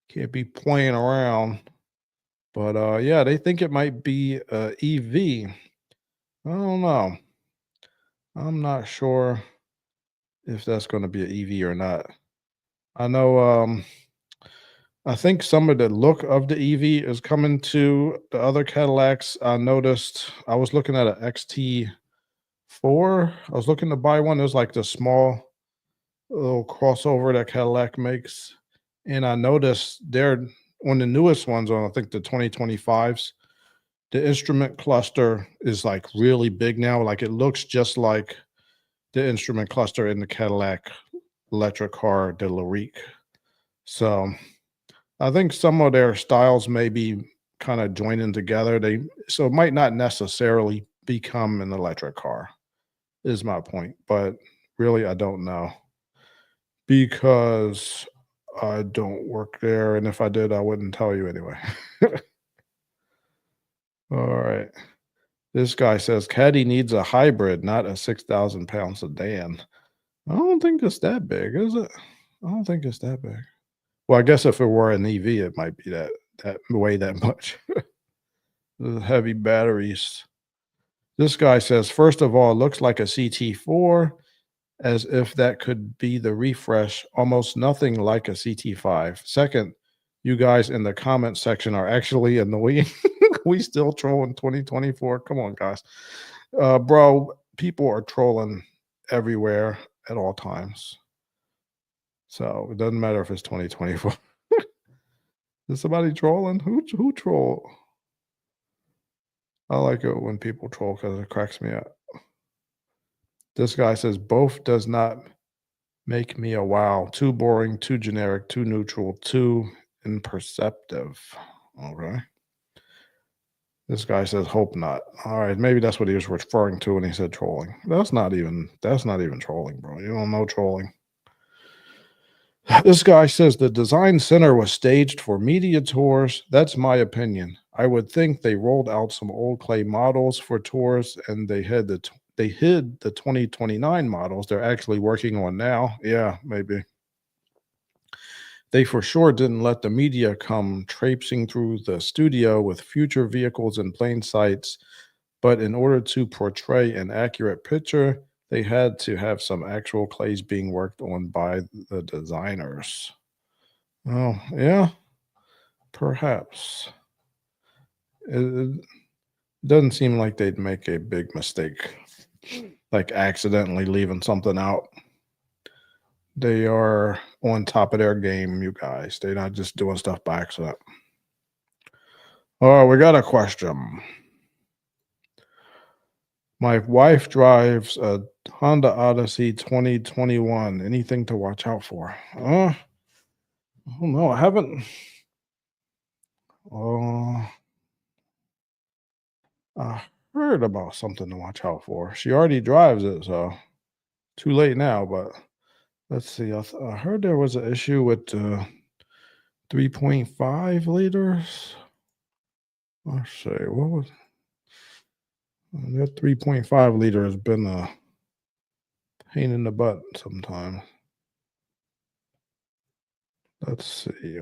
Can't be playing around. But yeah, they think it might be EV. I don't know. I'm not sure if that's going to be an EV or not. I know. I think some of the look of the EV is coming to the other Cadillacs. I noticed. I was looking at an XT4. I was looking to buy one. It was like the small little crossover that Cadillac makes, and I noticed they're on the newest ones on I think the 2025s. The instrument cluster is like really big now. Like it looks just like the instrument cluster in the Cadillac electric car, the Lyriq. So I think some of their styles may be kind of joining together. So it might not necessarily become an electric car, is my point. But really, I don't know because I don't work there. And if I did, I wouldn't tell you anyway. All right. This guy says Caddy needs a hybrid, not a 6,000 pound sedan. I don't think it's that big, is it? I don't think it's that big. Well, I guess if it were an EV, it might be that weigh that much. The heavy batteries. This guy says, first of all, it looks like a CT4, as if that could be the refresh. Almost nothing like a CT5. Second, you guys in the comment section are actually annoying. We still trolling 2024. Come on, guys. Bro, people are trolling everywhere at all times. So it doesn't matter if it's 2024. Is somebody trolling? Who troll? I like it when people troll because it cracks me up. This guy says both does not make me a wow. Too boring, too generic, too neutral, too imperceptive. Okay. This guy says, "Hope not." All right, maybe that's what he was referring to when he said trolling. That's not even trolling, bro. You don't know trolling. This guy says the design center was staged for media tours. That's my opinion. I would think they rolled out some old clay models for tours, and they hid the 2029 models they're actually working on now. Yeah, maybe. They for sure didn't let the media come traipsing through the studio with future vehicles in plain sights, but in order to portray an accurate picture, they had to have some actual clays being worked on by the designers. Oh, yeah, perhaps. It doesn't seem like they'd make a big mistake, like accidentally leaving something out. They are on top of their game, you guys. They're not just doing stuff by accident. Oh, we got a question. My wife drives a Honda Odyssey 2021. Anything to watch out for? I don't know. I haven't. Uh, I heard about something to watch out for. She already drives it, so too late now. But let's see. I heard there was an issue with 3.5 liters. Let's see. What was that? 3.5 liter has been a pain in the butt sometimes. Let's see.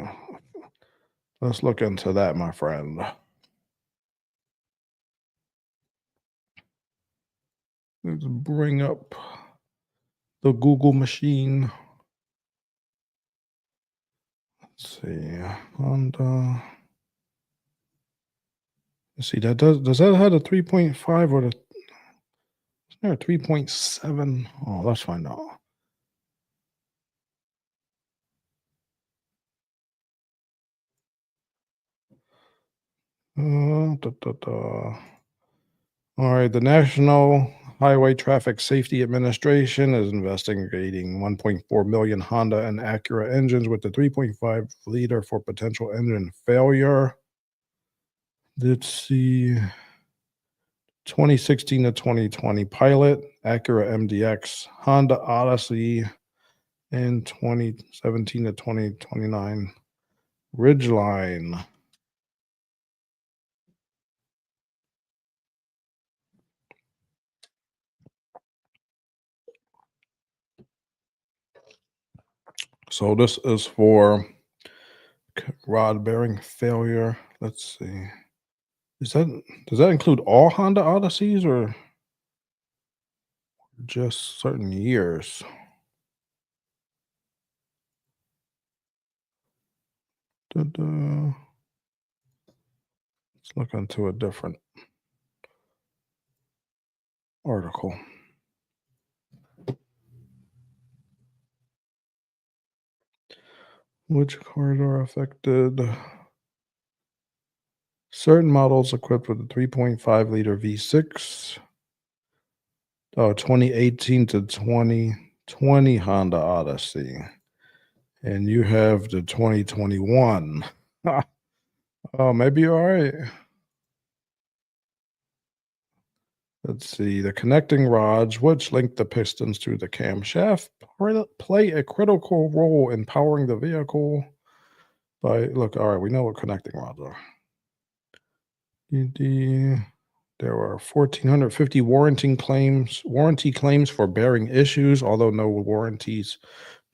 Let's look into that, my friend. Let's bring up the Google machine. Let's see. Honda. Let's see. Does that have a 3.5 or is there a 3.7? Oh, let's find out. Da, da, da. All right. The National Highway Traffic Safety Administration is investigating 1.4 million Honda and Acura engines with the 3.5 liter for potential engine failure. Let's see. 2016 to 2020 Pilot, Acura MDX, Honda Odyssey, and 2017 to 2029 Ridgeline. So this is for rod bearing failure. Let's see. Is that does that include all Honda Odysseys or just certain years? Da-da. Let's look into a different article. Which cars are affected? Certain models equipped with a 3.5 liter V6. Oh, 2018 to 2020 Honda Odyssey. And you have the 2021. Oh, maybe you're all right. Let's see. The connecting rods, which link the pistons to the camshaft, play a critical role in powering the vehicle. Look, all right, we know what connecting rods are. There were 1,450 warranty claims for bearing issues, although no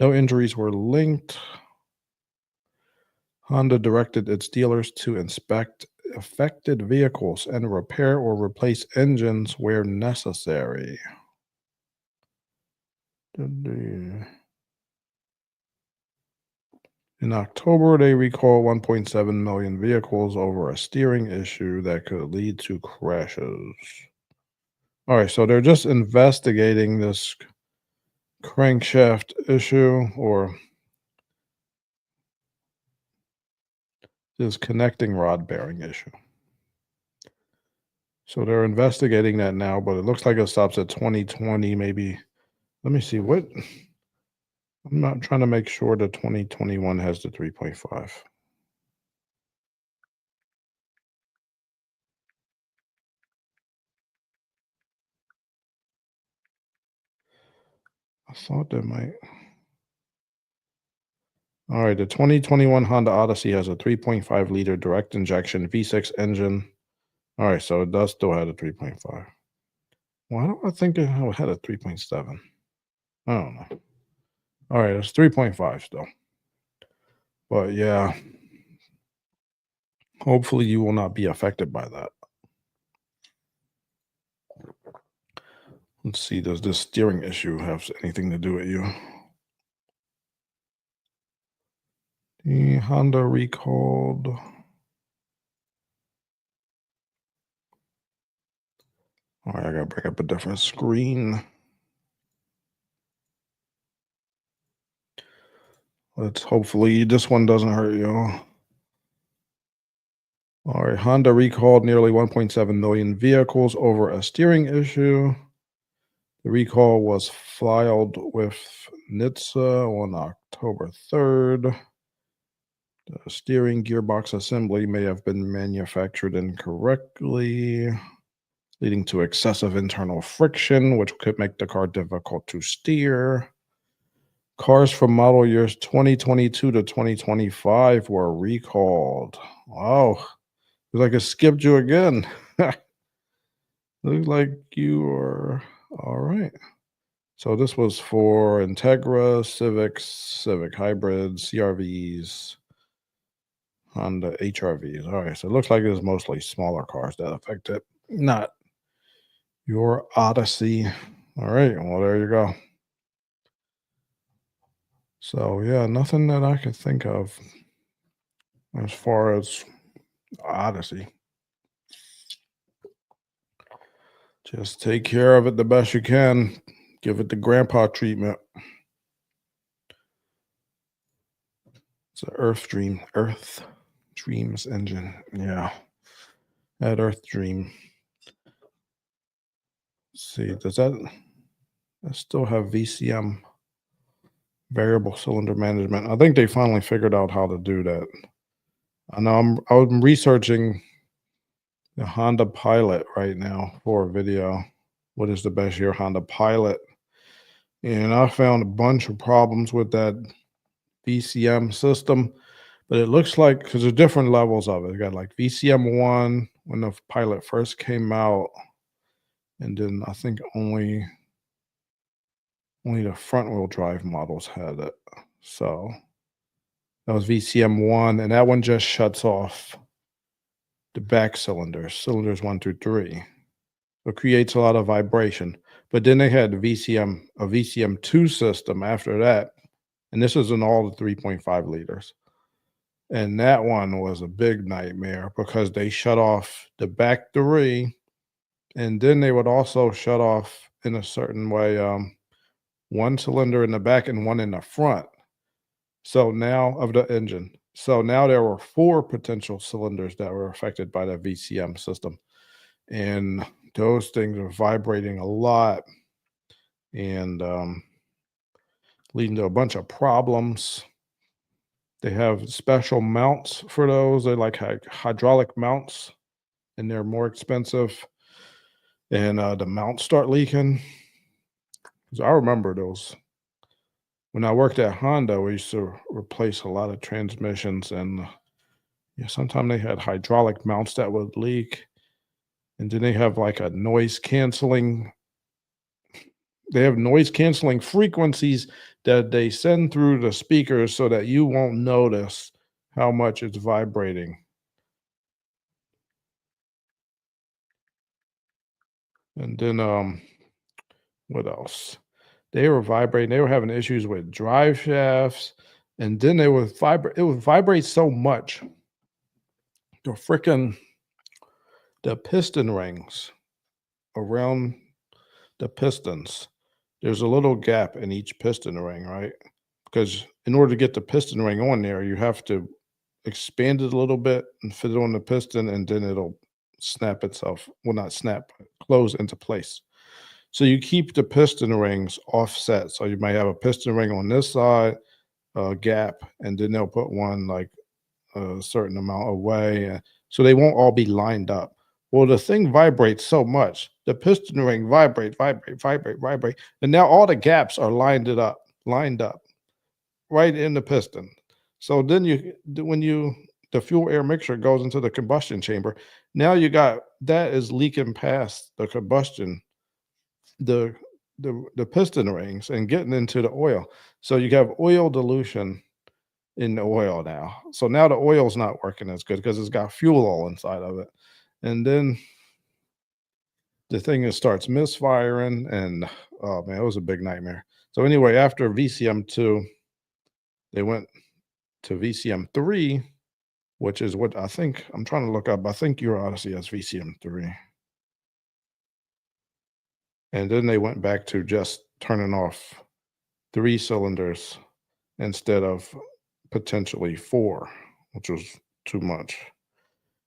injuries were linked. Honda directed its dealers to inspect affected vehicles and repair or replace engines where necessary. In October, they recalled 1.7 million vehicles over a steering issue that could lead to crashes. All right, so they're just investigating this crankshaft issue or this connecting rod bearing issue. So they're investigating that now, but it looks like it stops at 2020, maybe. Let me see what I'm not trying to make sure the 2021 has the 3.5. I thought they might. All right, the 2021 Honda Odyssey has a 3.5-liter direct injection V6 engine. All right, so it does still have a 3.5. Why do I think it had a 3.7? I don't know. All right, it's 3.5 still. But yeah, hopefully you will not be affected by that. Let's see, does this steering issue have anything to do with you? The Honda recalled. All right, I gotta bring up a different screen. Let's hopefully this one doesn't hurt you. All right, Honda recalled nearly 1.7 million vehicles over a steering issue. The recall was filed with NHTSA on October 3rd. The steering gearbox assembly may have been manufactured incorrectly, leading to excessive internal friction, which could make the car difficult to steer. Cars from model years 2022 to 2025 were recalled. Oh, looks like it skipped you again. Looks like you are all right. So this was for Integra, Civics, Civic Hybrids, CRVs, Honda HRVs. All right, so it looks like it's mostly smaller cars that affect it, not your Odyssey. All right, well, there you go. So, yeah, nothing that I could think of as far as Odyssey. Just take care of it the best you can. Give it the grandpa treatment. It's an Earth Dreams engine. Yeah, that Earth Dream. Let's see, does that I still have VCM, variable cylinder management? I think they finally figured out how to do that. I know I'm researching the Honda Pilot right now for a video. What is the best year Honda Pilot? And I found a bunch of problems with that VCM system, but it looks like because there's different levels of it. You got like VCM one when the Pilot first came out, and then I think only the front wheel drive models had it. So that was VCM one, and that one just shuts off the back cylinders one through three. So it creates a lot of vibration. But then they had a VCM2 system after that. And this is in all the 3.5 liters. And that one was a big nightmare because they shut off the back three. And then they would also shut off in a certain way one cylinder in the back and one in the front. So now of the engine. So now there were four potential cylinders that were affected by the VCM system. And those things are vibrating a lot and leading to a bunch of problems. They have special mounts for those. They're like hydraulic mounts, and they're more expensive. And the mounts start leaking. Because I remember those when I worked at Honda. We used to replace a lot of transmissions, and yeah, sometimes they had hydraulic mounts that would leak. And then they have like a noise canceling. They have noise canceling frequencies that they send through the speakers so that you won't notice how much it's vibrating. And then what else? They were vibrating. They were having issues with drive shafts, and then they would vibrate. It would vibrate so much. The freaking the piston rings around the pistons. There's a little gap in each piston ring, right? Because in order to get the piston ring on there, you have to expand it a little bit and fit it on the piston, and then it'll snap itself. Well, not snap, but close into place. So you keep the piston rings offset. So you might have a piston ring on this side, a gap, and then they'll put one like a certain amount away. So they won't all be lined up. Well, the thing vibrates so much, the piston ring vibrate, vibrate, vibrate, vibrate, and now all the gaps are lined up right in the piston. So then when the fuel air mixture goes into the combustion chamber, now you got that is leaking past the combustion, the the piston rings and getting into the oil. So you have oil dilution in the oil now. So now the oil's not working as good because it's got fuel all inside of it. And then the thing is starts misfiring and oh man, it was a big nightmare. So anyway, after VCM2, they went to VCM3, which is what I think I'm trying to look up. I think your Odyssey has VCM3. And then they went back to just turning off 3 cylinders instead of potentially 4, which was too much.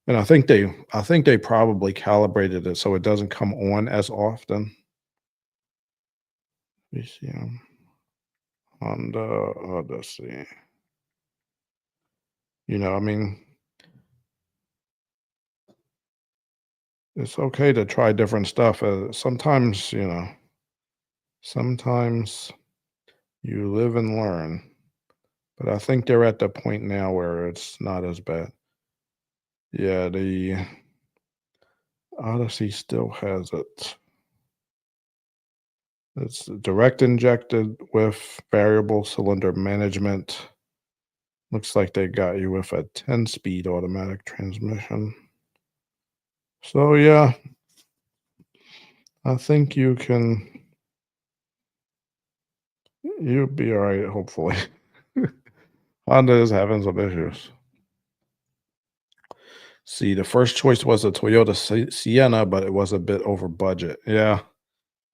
And I think they probably calibrated it so it doesn't come on as often. VCM, Honda Odyssey. I mean, it's okay to try different stuff. Sometimes, sometimes you live and learn. But I think they're at the point now where it's not as bad. Yeah, the Odyssey still has it. It's direct injected with variable cylinder management. Looks like they got you with a 10-speed automatic transmission. So yeah, I think you'll be all right, hopefully. Honda is having some issues. See, the first choice was a Toyota Sienna, but it was a bit over budget. Yeah,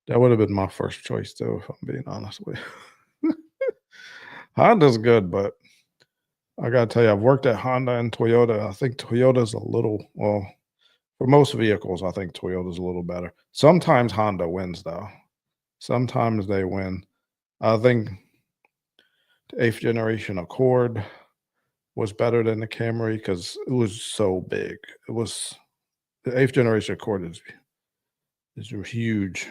that would have been my first choice too, if I'm being honest with you. Honda's good, but I gotta tell you, I've worked at Honda and Toyota. I think Toyota's a little well, for most vehicles, I think Toyota's a little better. Sometimes Honda wins though. Sometimes they win. I think the 8th generation Accord was better than the Camry because it was so big. It was the 8th generation Accord is huge.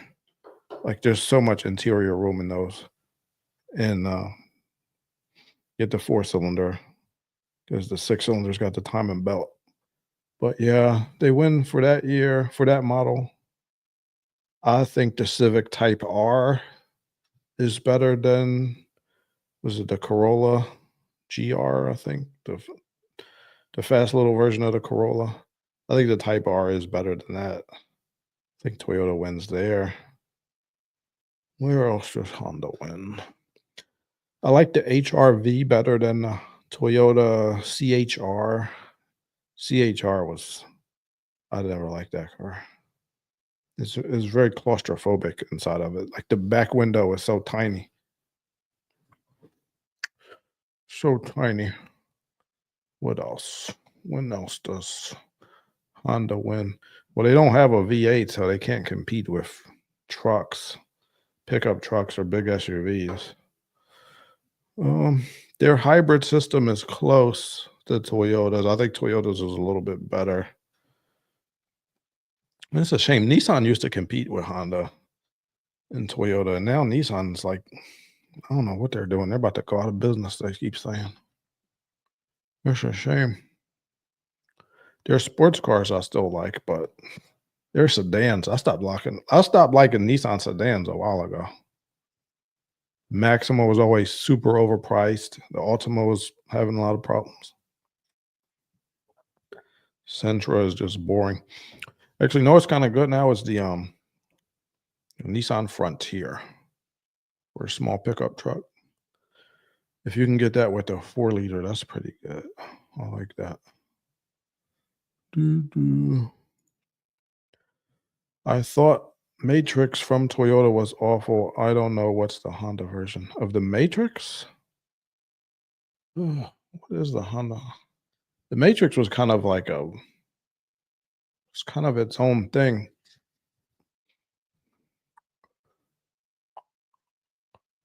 Like there's so much interior room in those. And get the 4 cylinder because the 6 cylinders got the timing belt. But yeah, they win for that year, for that model. I think the Civic Type R is better than was it the Corolla GR, I think, the fast little version of the Corolla. I think the Type R is better than that. I think Toyota wins there. Where else does Honda win? I like the HR-V better than the Toyota CHR. CHR was I never liked that car. It's very claustrophobic inside of it. Like the back window is so tiny. So tiny. What else? When else does Honda win? Well, they don't have a V8, so they can't compete with trucks, pickup trucks or big SUVs. Um, their hybrid system is close to Toyota's. I think Toyota's is a little bit better. It's a shame. Nissan used to compete with Honda and Toyota, and now Nissan's like, I don't know what they're doing. They're about to go out of business, they keep saying. It's a shame. Their sports cars I still like, but their sedans, I stopped liking Nissan sedans a while ago. Maxima was always super overpriced. The Ultima was having a lot of problems. Sentra is just boring. Actually, no, it's kind of good now is the Nissan Frontier for a small pickup truck. If you can get that with a 4 liter, that's pretty good. I like that. Doo-doo. I thought Matrix from Toyota was awful. I don't know what's the Honda version of the Matrix. Ugh, what is the Honda? The Matrix was kind of like it's kind of its own thing.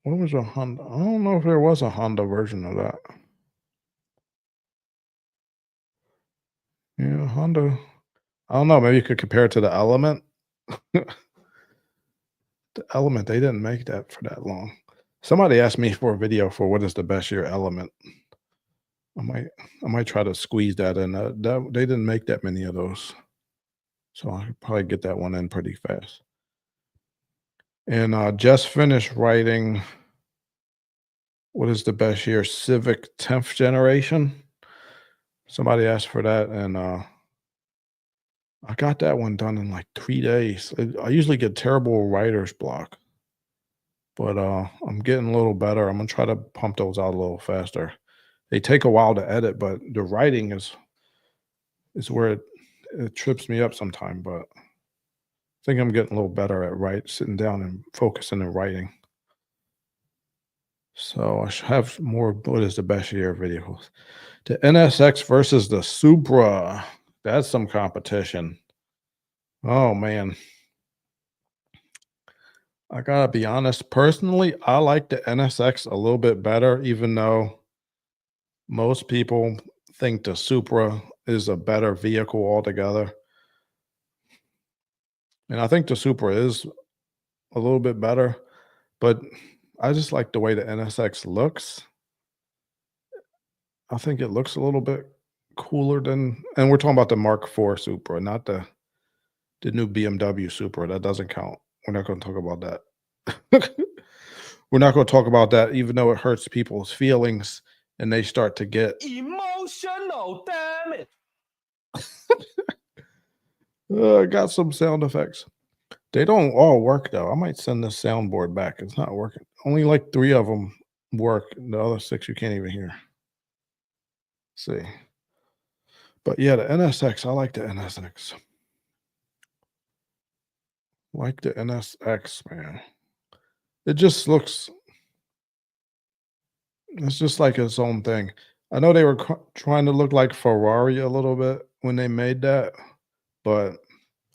What was a Honda? I don't know if there was a Honda version of that. Yeah, Honda. I don't know. Maybe you could compare it to the Element. The Element, they didn't make that for that long. Somebody asked me for a video for what is the best year Element. I might I might try to squeeze that in. That they didn't make that many of those, so I could probably get that one in pretty fast. And just finished writing what is the best year Civic 10th generation. Somebody asked for that, and I got that one done in like 3 days. I usually get terrible writer's block, but I'm getting a little better. I'm gonna try to pump those out a little faster. They take a while to edit, but the writing is where it trips me up sometime. But I think I'm getting a little better at sitting down and focusing and writing. So I should have more. What is the best year videos? The NSX versus the Supra. That's some competition. Oh man, I gotta be honest. Personally, I like the NSX a little bit better, even though most people think the Supra is a better vehicle altogether. And I think the Supra is a little bit better, but I just like the way the NSX looks. I think it looks a little bit cooler than, and we're talking about the Mark IV Supra, not the new BMW Supra. That doesn't count. We're not going to talk about that. We're not going to talk about that, even though it hurts people's feelings and they start to get emotional, damn it. I got some sound effects. They don't all work though. I might send this soundboard back. It's not working. Only like 3 of them work. The other 6 you can't even hear. See. But yeah, the NSX, I like the NSX. Like the NSX, man. It just looks it's just like its own thing. I know they were trying to look like Ferrari a little bit when they made that, but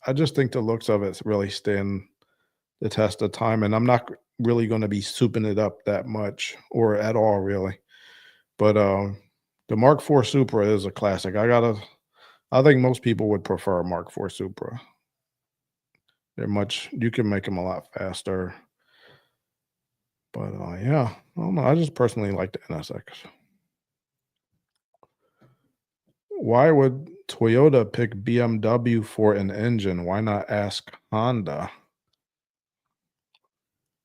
I just think the looks of it really stand the test of time, and I'm not really gonna be souping it up that much or at all really. But, the Mark IV Supra is a classic. I think most people would prefer a Mark IV Supra. You can make them a lot faster. But, yeah, I don't know. I just personally like the NSX. Why would Toyota pick BMW for an engine? Why not ask Honda?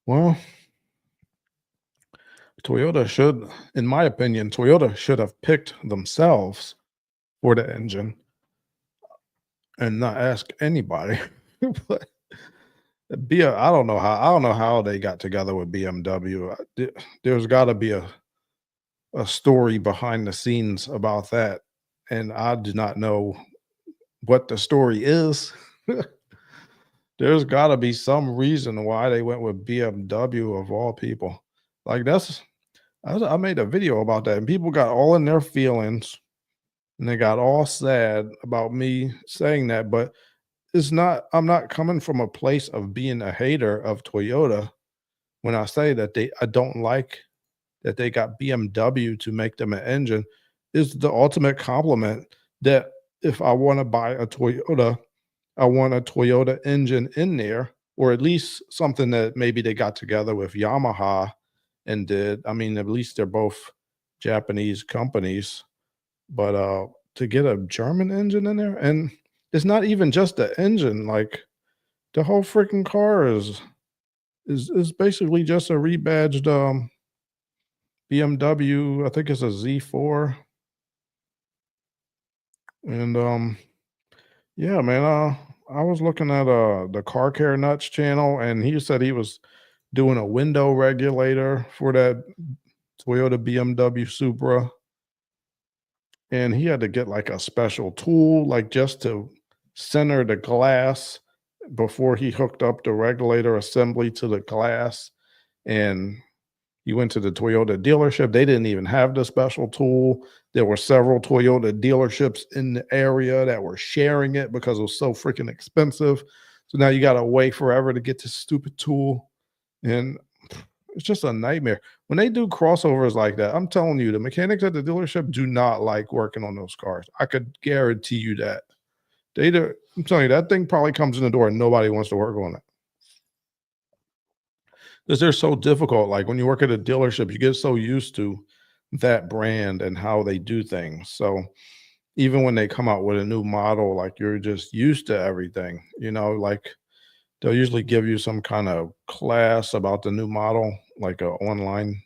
Well, in my opinion, Toyota should have picked themselves for the engine and not ask anybody. But I don't know how they got together with BMW. There's got to be a story behind the scenes about that, and I do not know what the story is. There's got to be some reason why they went with BMW of all people. Like I made a video about that, and people got all in their feelings, and they got all sad about me saying that. But it's not. I'm not coming from a place of being a hater of Toyota when I say that I don't like that they got BMW to make them an engine. Is the ultimate compliment that if I want to buy a Toyota, I want a Toyota engine in there, or at least something that maybe they got together with Yamaha and did. I mean, at least they're both Japanese companies, but to get a German engine in there, and it's not even just the engine, like the whole freaking car is basically just a rebadged BMW. I think it's a Z4, and yeah, man. I was looking at the Car Care Nuts channel, and he said he was doing a window regulator for that Toyota BMW Supra, and he had to get like a special tool, like just to center the glass before he hooked up the regulator assembly to the glass. And he went to the Toyota dealership. They didn't even have the special tool. There were several Toyota dealerships in the area that were sharing it because it was so freaking expensive. So now you got to wait forever to get this stupid tool. And it's just a nightmare. When they do crossovers like that, I'm telling you, the mechanics at the dealership do not like working on those cars. I could guarantee you that. I'm telling you, that thing probably comes in the door and nobody wants to work on it. 'Cause they're so difficult, like, when you work at a dealership, you get so used to that brand and how they do things, so even when they come out with a new model, like, you're just used to everything, like, they'll usually give you some kind of class about the new model, like a online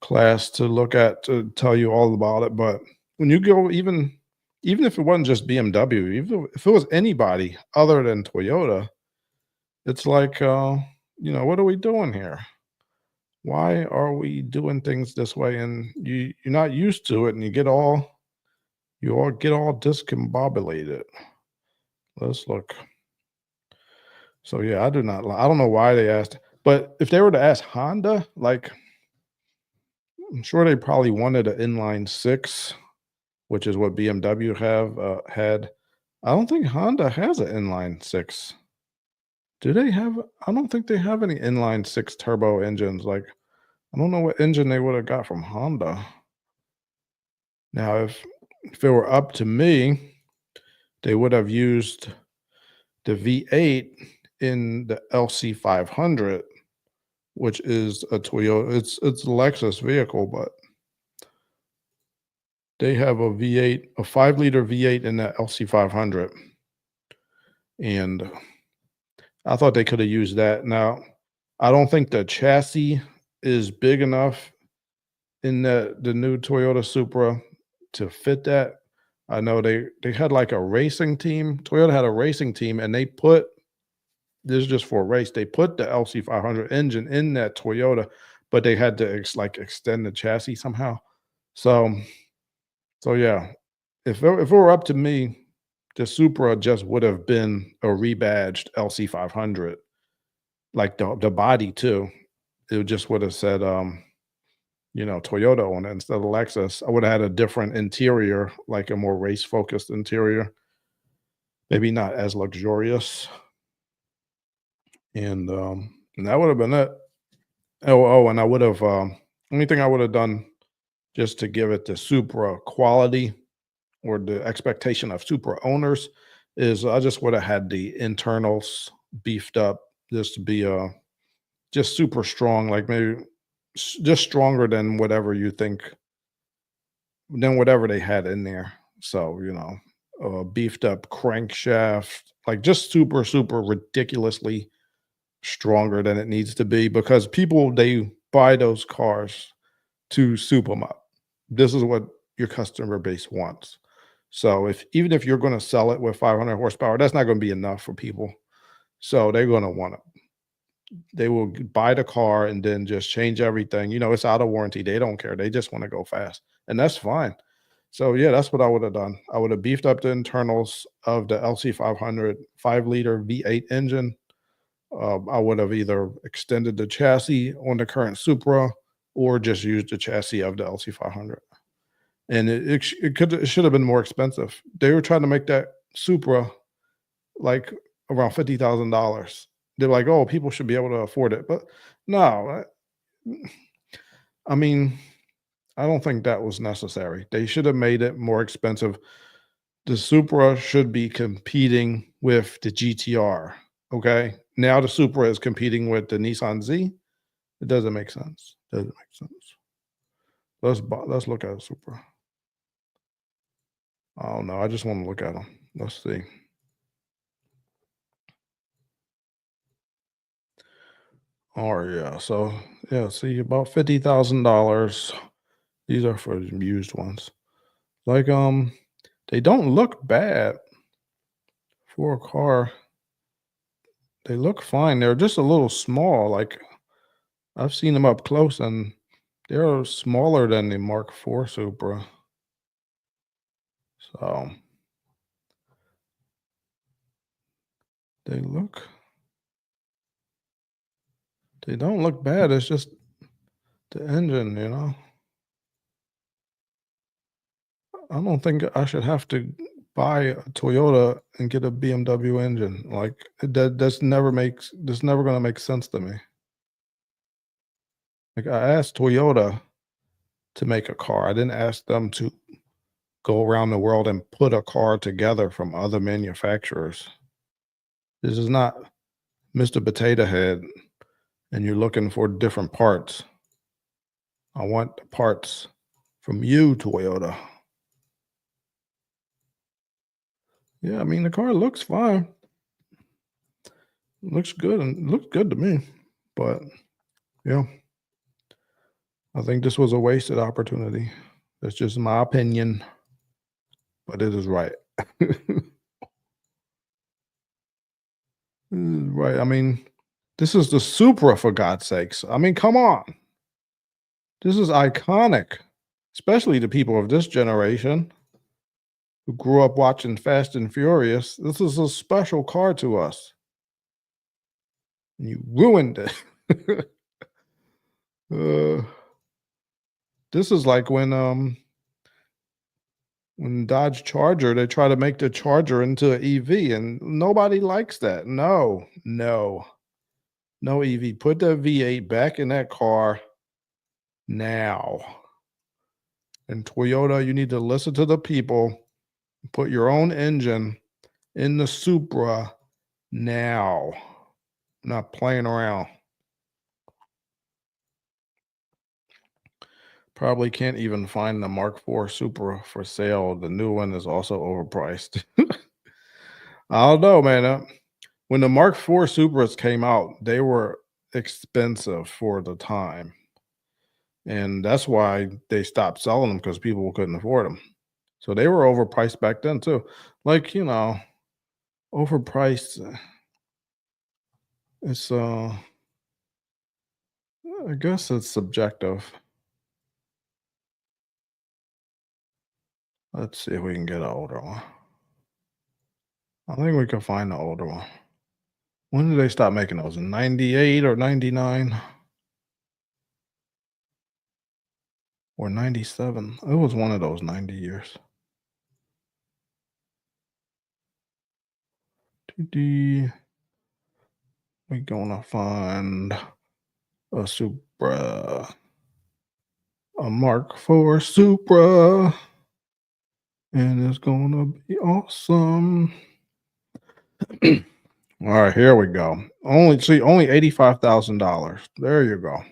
class to look at to tell you all about it, but when you go even if it wasn't just BMW, even if it was anybody other than Toyota, it's like, "What are we doing here? Why are we doing things this way?" And you're not used to it, and you all get all discombobulated. Let's look. So, yeah, I don't know why they asked, but if they were to ask Honda, like, I'm sure they probably wanted an inline 6, which is what BMW had. I don't think Honda has an inline 6. Do they have I don't think they have any inline 6 turbo engines, like, I don't know what engine they woulda got from Honda. Now if it were up to me, they would have used the V8 in the LC500, which is a Toyota. It's a Lexus vehicle, but they have a V8, a 5-liter V8 in the LC500, and I thought they coulda used that. Now, I don't think the chassis is big enough in the new Toyota Supra to fit that. I know they had, like, a racing team. Toyota had a racing team, and they put this is just for a race. They put the LC500 engine in that Toyota, but they had to extend the chassis somehow. So yeah, if it were up to me, the Supra just would have been a rebadged LC500, like the body too. It just would have said, Toyota on it instead of Lexus. I would have had a different interior, like a more race focused interior, maybe not as luxurious, and that would have been it. And I would have only thing I would have done just to give it the Supra quality or the expectation of Supra owners is I just would have had the internals beefed up just to be just super strong, like maybe just stronger than whatever they had in there. So, beefed up crankshaft, like just super, super ridiculously stronger than it needs to be because people they buy those cars to soup them up. This is what your customer base wants. So even if you're going to sell it with 500 horsepower, that's not going to be enough for people. So they're going to want it. They will buy the car and then just change everything. It's out of warranty. They don't care. They just want to go fast, and that's fine. So yeah, that's what I would have done. I would have beefed up the internals of the LC500 5-liter V8 engine. I would have either extended the chassis on the current Supra or just used the chassis of the LC500. And it should have been more expensive. They were trying to make that Supra like around $50,000. They're like, "Oh, people should be able to afford it," but no, I mean, I don't think that was necessary. They should have made it more expensive. The Supra should be competing with the GTR. Okay, now the Supra is competing with the Nissan Z. It doesn't make sense. Doesn't make sense. Let's look at a Supra. I don't know. I just want to look at them. Let's see. Oh yeah. So yeah, see about $50,000. These are for the used ones. Like they don't look bad for a car. They look fine. They're just a little small. Like I've seen them up close and they're smaller than the Mark IV Supra. So they look they don't look bad. It's just the engine. I don't think I should have to buy a Toyota and get a BMW engine. Like that's never gonna make sense to me. Like I asked Toyota to make a car. I didn't ask them to go around the world and put a car together from other manufacturers. This is not Mr. Potato Head and you're looking for different parts, I want the parts from you, Toyota. Yeah, I mean, the car looks fine. Looks good and looks good to me. But yeah, I think this was a wasted opportunity. That's just my opinion, but it is right. Right. I mean, this is the Supra for God's sakes. I mean, come on. This is iconic, especially the people of this generation who grew up watching Fast and Furious. This is a special car to us. And you ruined it. uh, this is like when Dodge Charger, they try to make the Charger into an EV, and nobody likes that. No, no, no EV. Put the V8 back in that car now. And Toyota, you need to listen to the people. Put your own engine in the Supra now. Not playing around. Probably can't even find the Mark IV Supra for sale. The new one is also overpriced. I don't know, man. When the Mark IV Supras came out, they were expensive for the time. And that's why they stopped selling them because people couldn't afford them. So they were overpriced back then too. Like, overpriced. It's I guess it's subjective. Let's see if we can get an older one. I think we can find the older one. When did they stop making those? In 98 or 99 or 97? It was one of those 90 years. We gonna find a Supra, a Mark IV Supra, and it's gonna be awesome. All right, here we go. Only $85,000. There you go.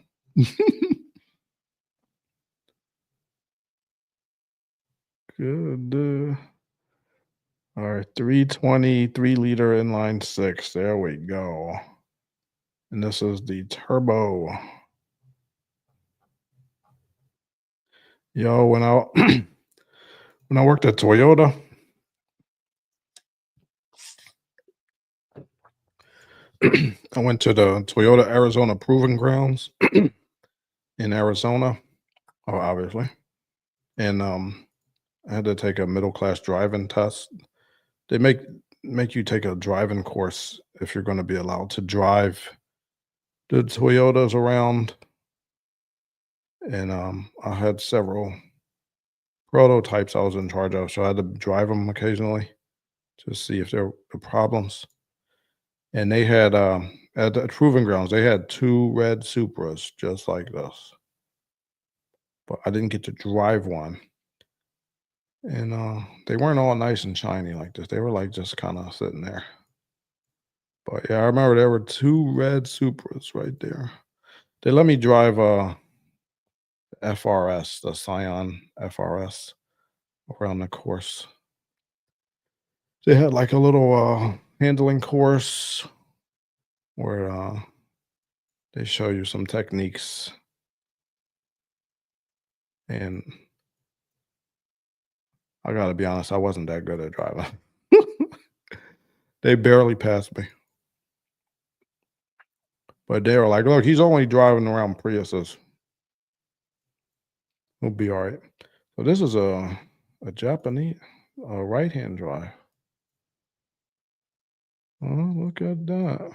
Good. All right, 320, 3-liter inline six. There we go. And this is the turbo. Yo, when I when I worked at Toyota, I went to the Toyota Arizona Proving Grounds in Arizona, oh, obviously. And I had to take a middle class driving test. They make you take a driving course if you're going to be allowed to drive the Toyotas around. And I had several prototypes I was in charge of, so I had to drive them occasionally to see if there were problems. And they had at the proving grounds, they had two red Supras just like this, but I didn't get to drive one. And they weren't all nice and shiny like this. They were like just kind of sitting there. But yeah, I remember there were two red Supras right there. They let me drive FRS, the Scion FRS, around the course. They had like a little handling course where they show you some techniques, and I gotta be honest, I wasn't that good at driving. They barely passed me, but they were like, "Look, he's only driving around Priuses. He'll be all right." So this is a Japanese right hand drive. Oh, look at that!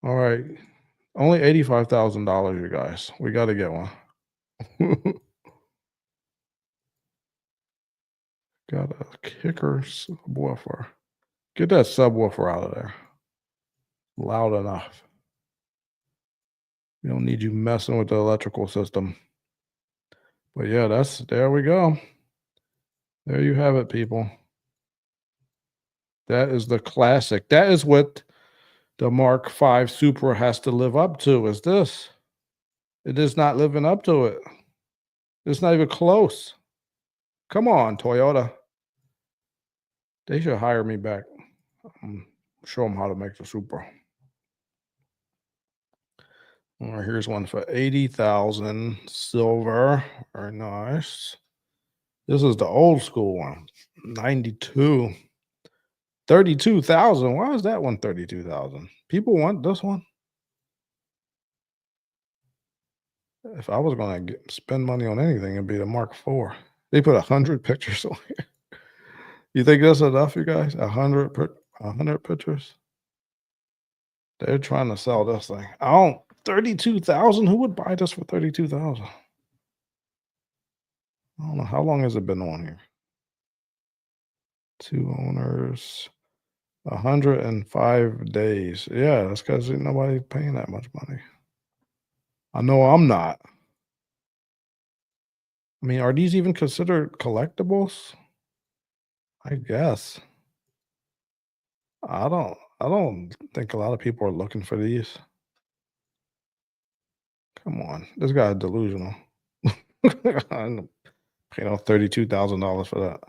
All right, only $85,000, you guys. We got to get one. Got a kicker subwoofer. Get that subwoofer out of there. Loud enough. We don't need you messing with the electrical system. But yeah, there we go. There you have it, people. That is the classic. That is what the Mark V Supra has to live up to is this. It is not living up to it. It's not even close. Come on, Toyota. They should hire me back. Show them how to make the Supra. All right, here's one for 80,000 silver. Very nice. This is the old school one. 92. 32,000. Why is that one 32,000? People want this one. If I was going to spend money on anything, it'd be the Mark IV. They put 100 pictures on here. You think that's enough, you guys? 100 pictures? They're trying to sell this thing. I don't 32,000. Who would buy this for 32,000? I don't know. How long has it been on here? 2 owners, 105 days. Yeah, that's because nobody's paying that much money. I know I'm not. I mean, are these even considered collectibles? I guess. I don't think a lot of people are looking for these. Come on. This guy's delusional. I'm paying out $32,000 for that.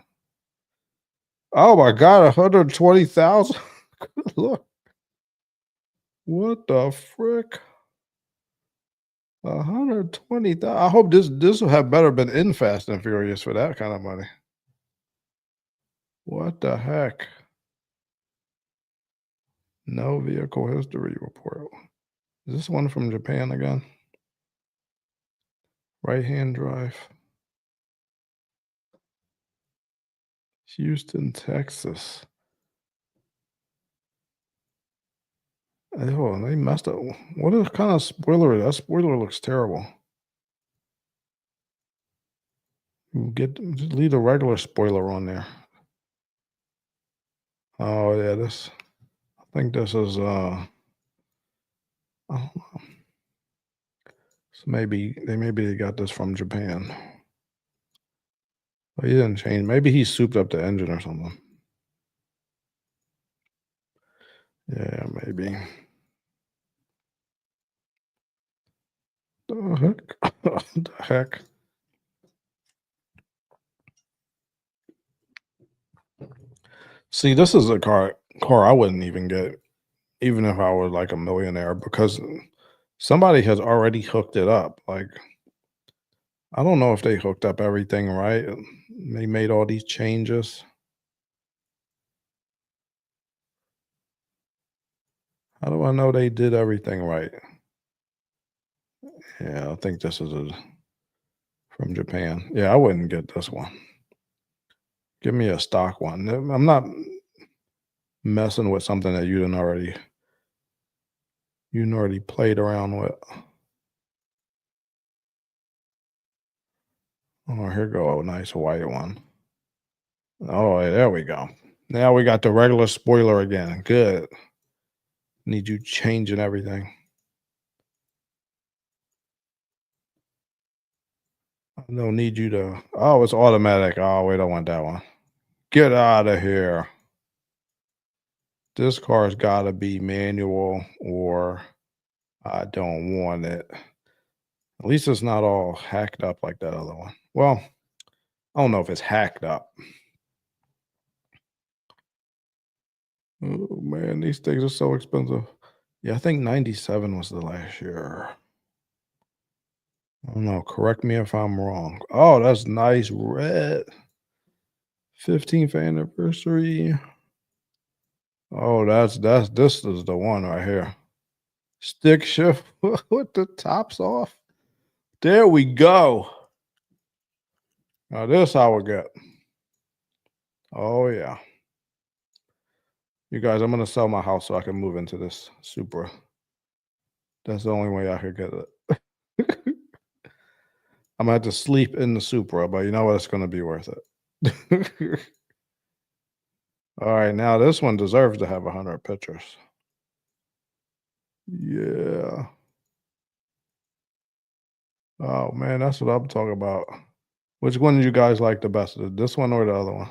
Oh my god, 120,000. Good lord. What the frick? 120,000. I hope this will have better been in Fast and Furious for that kind of money. What the heck? No vehicle history report. Is this one from Japan again? Right-hand drive. Houston, Texas. Oh, they messed up. What is kind of spoiler? That spoiler looks terrible. Just leave the regular spoiler on there. Oh yeah, I think this is I don't know. So maybe they got this from Japan. But he didn't change. Maybe he souped up the engine or something. Yeah, maybe. The heck? The heck? See, this is a car I wouldn't even get, even if I was like a millionaire, because somebody has already hooked it up. Like, I don't know if they hooked up everything right. They made all these changes. How do I know they did everything right? Yeah, I think this is from Japan. Yeah, I wouldn't get this one. Give me a stock one. I'm not messing with something that you already played around with. Oh, here go a nice white one. Oh, there we go. Now we got the regular spoiler again. Good. Need you changing everything. I don't need you to. Oh, it's automatic. Oh, we don't want that one. Get out of here. This car's got to be manual or I don't want it. At least it's not all hacked up like that other one. Well, I don't know if it's hacked up. Oh man, these things are so expensive. Yeah, I think 97 was the last year. I don't know. Correct me if I'm wrong. Oh, that's nice red. 15th anniversary. Oh, this is the one right here. Stick shift with the tops off. There we go. Now this I would get. Oh yeah. You guys, I'm gonna sell my house so I can move into this Supra. That's the only way I could get it. I'm gonna have to sleep in the Supra, but you know what? It's gonna be worth it. All right, now this one deserves to have 100 pictures. Yeah. Oh man, that's what I'm talking about. Which one do you guys like the best? This one or the other one?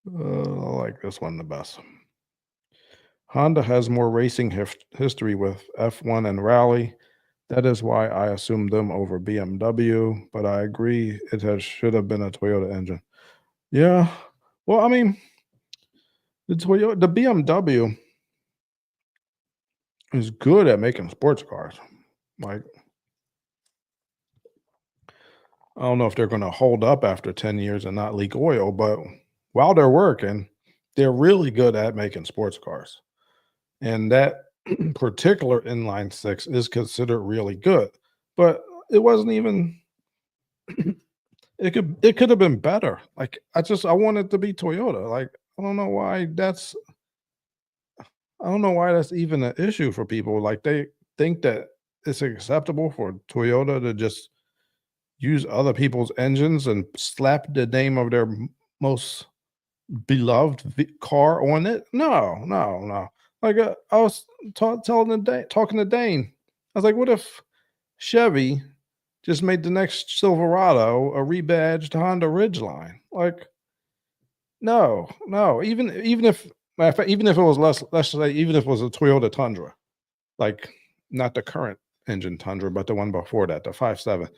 I like this one the best. Honda has more racing history with F1 and rally. That is why I assumed them over BMW, but I agree should have been a Toyota engine. Yeah. Well, I mean, the BMW is good at making sports cars. Like, I don't know if they're going to hold up after 10 years and not leak oil, but while they're working, they're really good at making sports cars. And that particular inline six is considered really good. But it wasn't even it could have been better. Like I want it to be Toyota. Like I don't know why that's I don't know why that's even an issue for people. Like they think that it's acceptable for Toyota to just use other people's engines and slap the name of their most beloved car on it. No, no, no. Like I was talking to Dane. I was like, what if Chevy just made the next Silverado a rebadged Honda Ridgeline? Like, no, no. Even if matter of fact, even if it was less, let's say even if it was a Toyota Tundra, like not the current engine Tundra, but the one before that, the 5.7.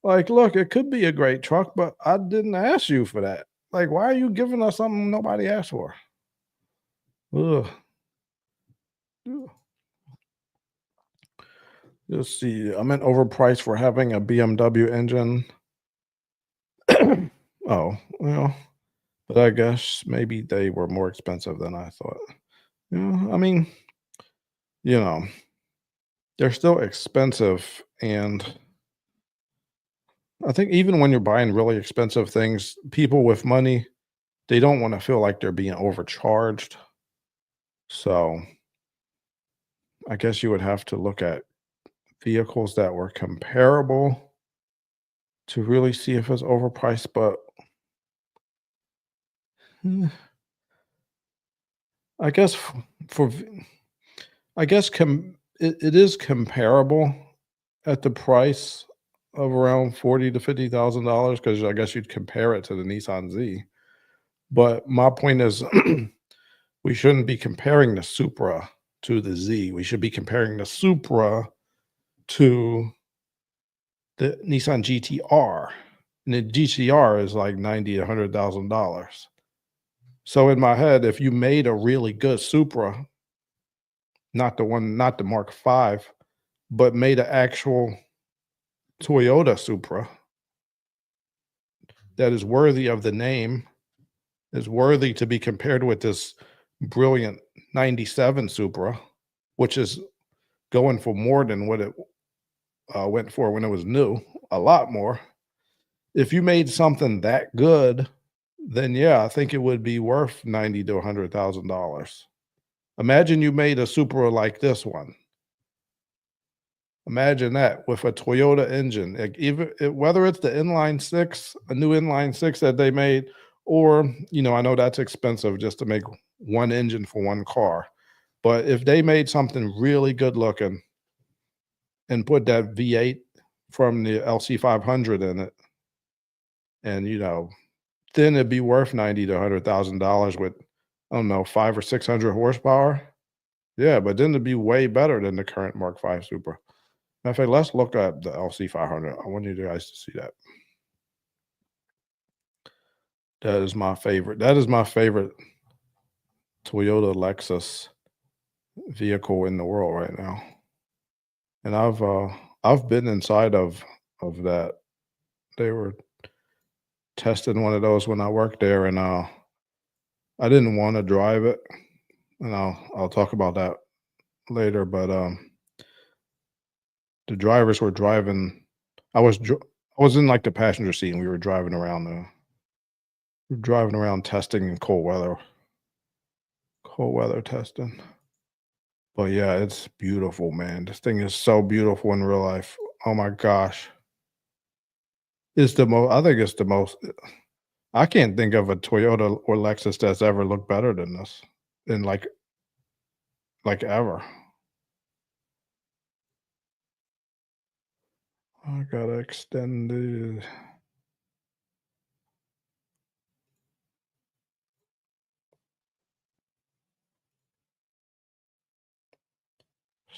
Like, look, it could be a great truck, but I didn't ask you for that. Like, why are you giving us something nobody asked for? Ugh. Ugh. Let's see. I meant overpriced for having a BMW engine. Oh, well, but I guess maybe they were more expensive than I thought. Yeah, I mean, you know, they're still expensive. And I think even when you're buying really expensive things, people with money, they don't want to feel like they're being overcharged. So I guess you would have to look at vehicles that were comparable to really see if it's overpriced. But hmm, I guess for I guess it is comparable at the price of around 40 to $50,000 because I guess you'd compare it to the Nissan Z. But my point is, we shouldn't be comparing the Supra to the Z. We should be comparing the Supra to the Nissan GTR, and the GTR is like 90 to $100,000. So in my head, if you made a really good Supra, not the Mark V, but made an actual Toyota Supra that is worthy of the name, is worthy to be compared with this brilliant 97 Supra, which is going for more than what it went for when it was new, a lot more. If you made something that good, then yeah, I think it would be worth 90 to $100,000. Imagine you made a Supra like this one. Imagine that with a Toyota engine, like whether it's the inline six, a new inline six that they made, or I know that's expensive just to make one engine for one car. But if they made something really good looking and put that V8 from the LC 500 in it, and then it'd be worth 90 to $100,000 with I don't know 500 or 600 horsepower. Yeah, but then it'd be way better than the current Mark V Supra. Matter of fact, let's look at the LC 500. I want you guys to see that. That is my favorite. That is my favorite Toyota Lexus vehicle in the world right now. And I've been inside of that. They were testing one of those when I worked there, and I didn't want to drive it, and I'll talk about that later. But the drivers were driving. I was in like the passenger seat, and we were driving around testing in cold weather testing. But yeah, it's beautiful, man. This thing is so beautiful in real life. Oh my gosh. I think it's the most I can't think of a Toyota or Lexus that's ever looked better than this in like ever. I gotta extend the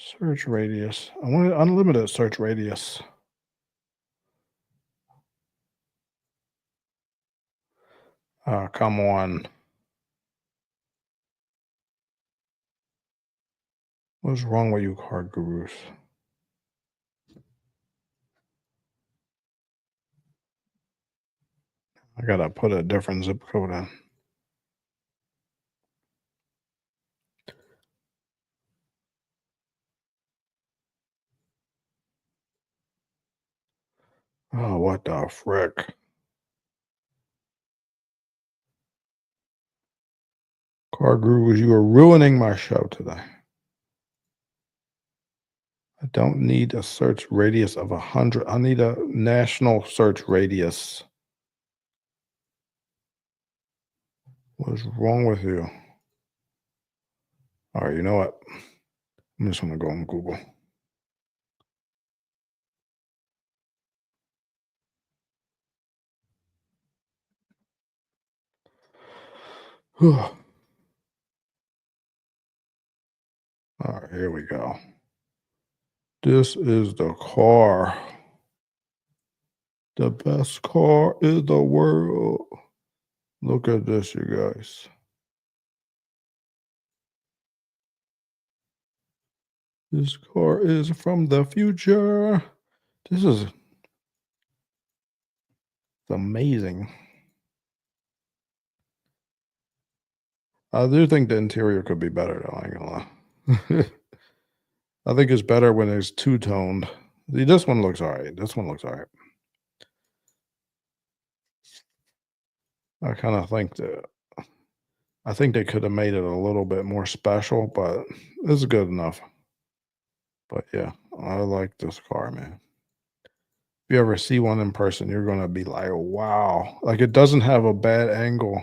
Search radius. I want unlimited search radius. Come on. What's wrong with you, car gurus? I gotta put a different zip code in. Oh, what the frick? Car gurus, you are ruining my show today. I don't need a search radius of 100. I need a national search radius. What's wrong with you? All right, you know what? I'm just gonna go on Google. All right, here we go. This is the car. The best car in the world. Look at this, you guys. This car is from the future. This is amazing. I do think the interior could be better, though. I ain't gonna lie. I think it's better when it's two toned. See, this one looks all right. This one looks all right. I kind of think that I think they could have made it a little bit more special, but it's good enough. But yeah, I like this car, man. If you ever see one in person, you're gonna be like, wow. Like it doesn't have a bad angle.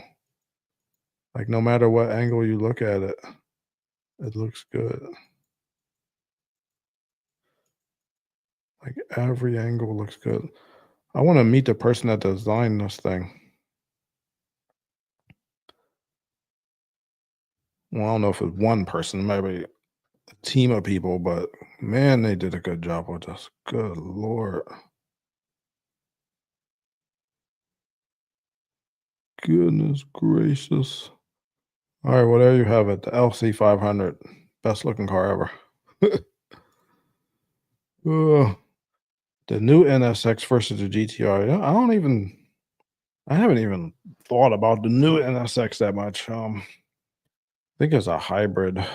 Like no matter what angle you look at it, it looks good. Like every angle looks good. I want to meet the person that designed this thing. Well, I don't know if it's one person, maybe a team of people, but man, they did a good job with this. Good Lord. Goodness gracious. All right, well, there you have it. The LC 500. Best looking car ever. Ugh. The new NSX versus the GTR. Yeah, I haven't even thought about the new NSX that much. I think it's a hybrid. I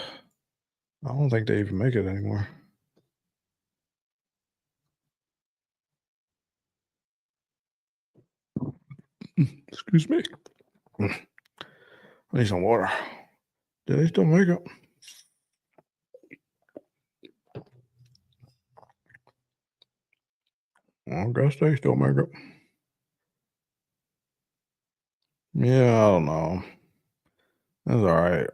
don't think they even make it anymore. Excuse me. I need some water. Do they still make it? I guess they still make it. Yeah, I don't know. That's all right.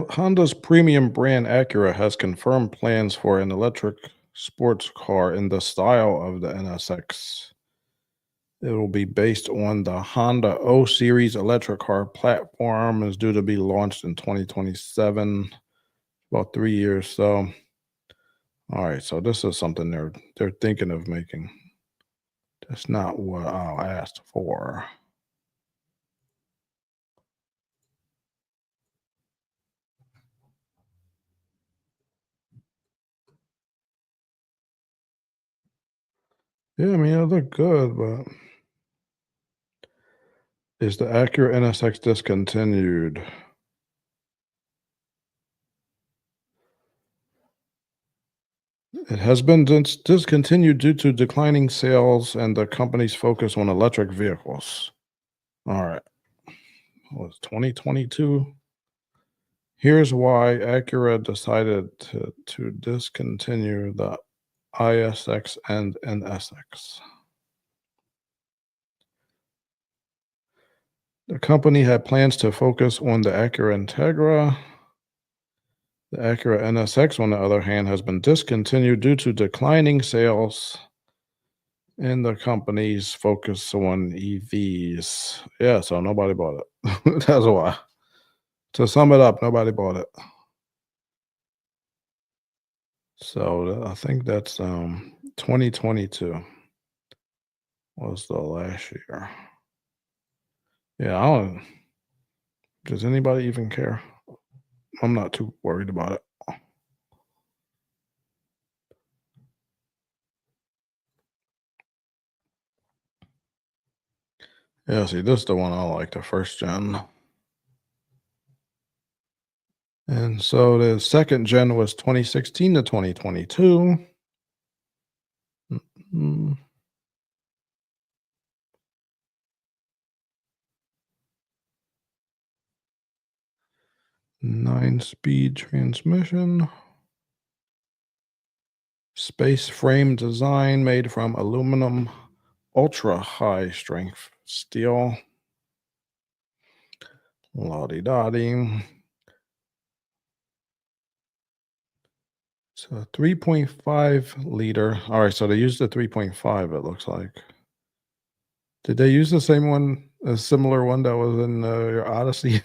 Honda's premium brand Acura has confirmed plans for an electric sports car in the style of the NSX. It will be based on the Honda O Series electric car platform. Is due to be launched in 2027, about 3 years. So, all right. So this is something they're thinking of making. That's not what I asked for. Yeah, I mean, it looked good, but is the Acura NSX discontinued? It has been discontinued due to declining sales and the company's focus on electric vehicles. All right. Well, it's 2022. Here's why Acura decided to discontinue the ISX and NSX. The company had plans to focus on the Acura Integra. The Acura NSX, on the other hand, has been discontinued due to declining sales and the company's focus on EVs. Yeah, so nobody bought it. That's why. To sum it up, nobody bought it. So I think that's 2022 was the last year. Yeah, I don't. Does anybody even care? I'm not too worried about it. Yeah, see, this is the one I like, the first gen. And so the second gen was 2016 to 2022. Mm, 9-speed transmission. Space frame design made from aluminum, ultra high strength steel. Lottie dottie. So 3.5 liter. All right, so they used the 3.5, it looks like. Did they use the same one, a similar one that was in your Odyssey?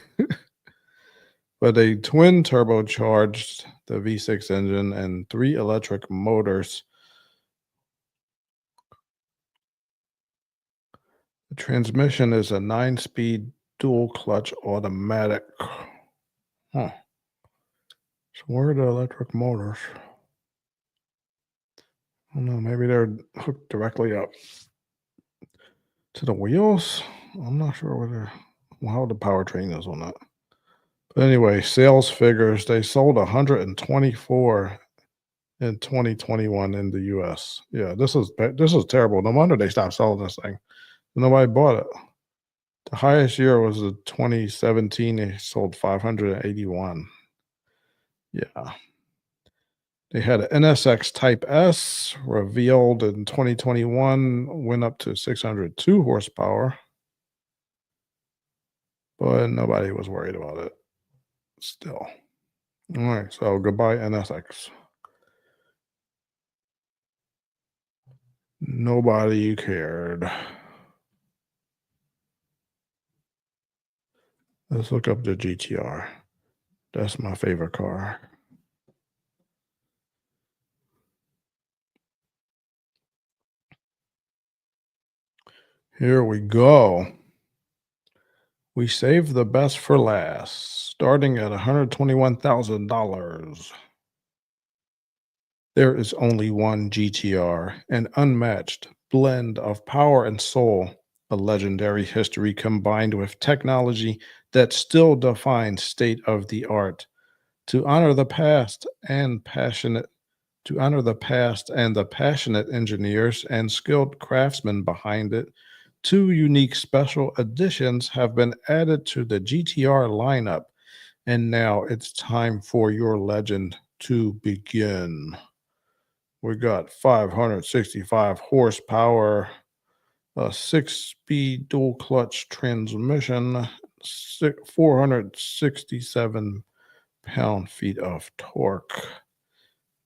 But they twin turbocharged the V6 engine and 3 electric motors. The transmission is a 9-speed dual clutch automatic. Huh. So where are the electric motors? I don't know. Maybe they're hooked directly up to the wheels. I'm not sure how the powertrain is on that. But anyway, sales figures, they sold 124 in 2021 in the US. Yeah, this is terrible. No wonder they stopped selling this thing. Nobody bought it. The highest year was the 2017. They sold 581. Yeah. They had an NSX Type S revealed in 2021, went up to 602 horsepower, but nobody was worried about it still. All right, so goodbye, NSX. Nobody cared. Let's look up the GTR. That's my favorite car. Here we go. We saved the best for last, starting at $121,000. There is only one GTR, an unmatched blend of power and soul, a legendary history combined with technology that still defines state of the art. To honor the past and passionate to honor the past and the passionate engineers and skilled craftsmen behind it, two unique special editions have been added to the GTR lineup, and now it's time for your legend to begin. We got 565 horsepower, a 6-speed dual clutch transmission, 467 pound-feet of torque.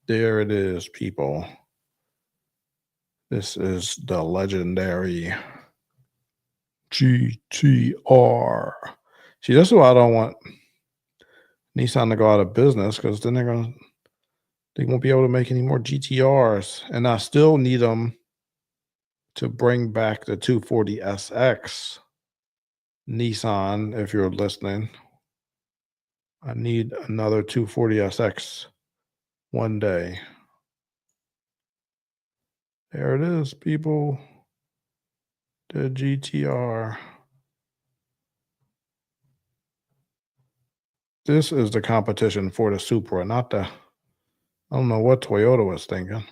There it is, people. This is the legendary GTR. See, this is why I don't want Nissan to go out of business, because then they won't be able to make any more GTRs, and I still need them to bring back the 240SX. Nissan, if you're listening, I need another 240SX one day. There it is, people. The GTR. This is the competition for the Supra, not the. I don't know what Toyota was thinking.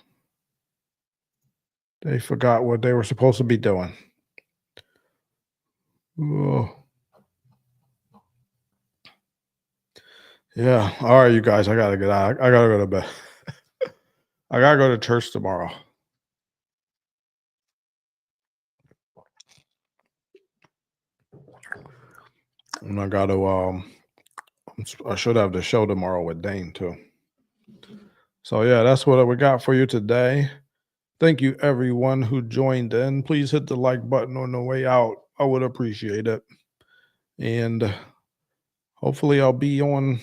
They forgot what they were supposed to be doing. Oh. Yeah. All right, you guys. I gotta get out. I gotta go to bed. I gotta go to church tomorrow. And I gotta I should have the show tomorrow with Dane too. So yeah, that's what we got for you today. Thank you everyone who joined in. Please hit the like button on the way out. I would appreciate it. And hopefully I'll be on.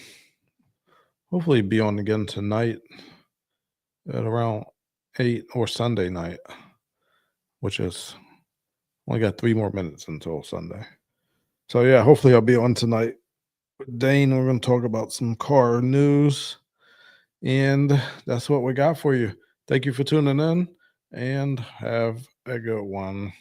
Hopefully, be on again tonight at around 8 or Sunday night, which is only got 3 more minutes until Sunday. So yeah, hopefully I'll be on tonight with Dane. We're going to talk about some car news, and that's what we got for you. Thank you for tuning in, and have a good one.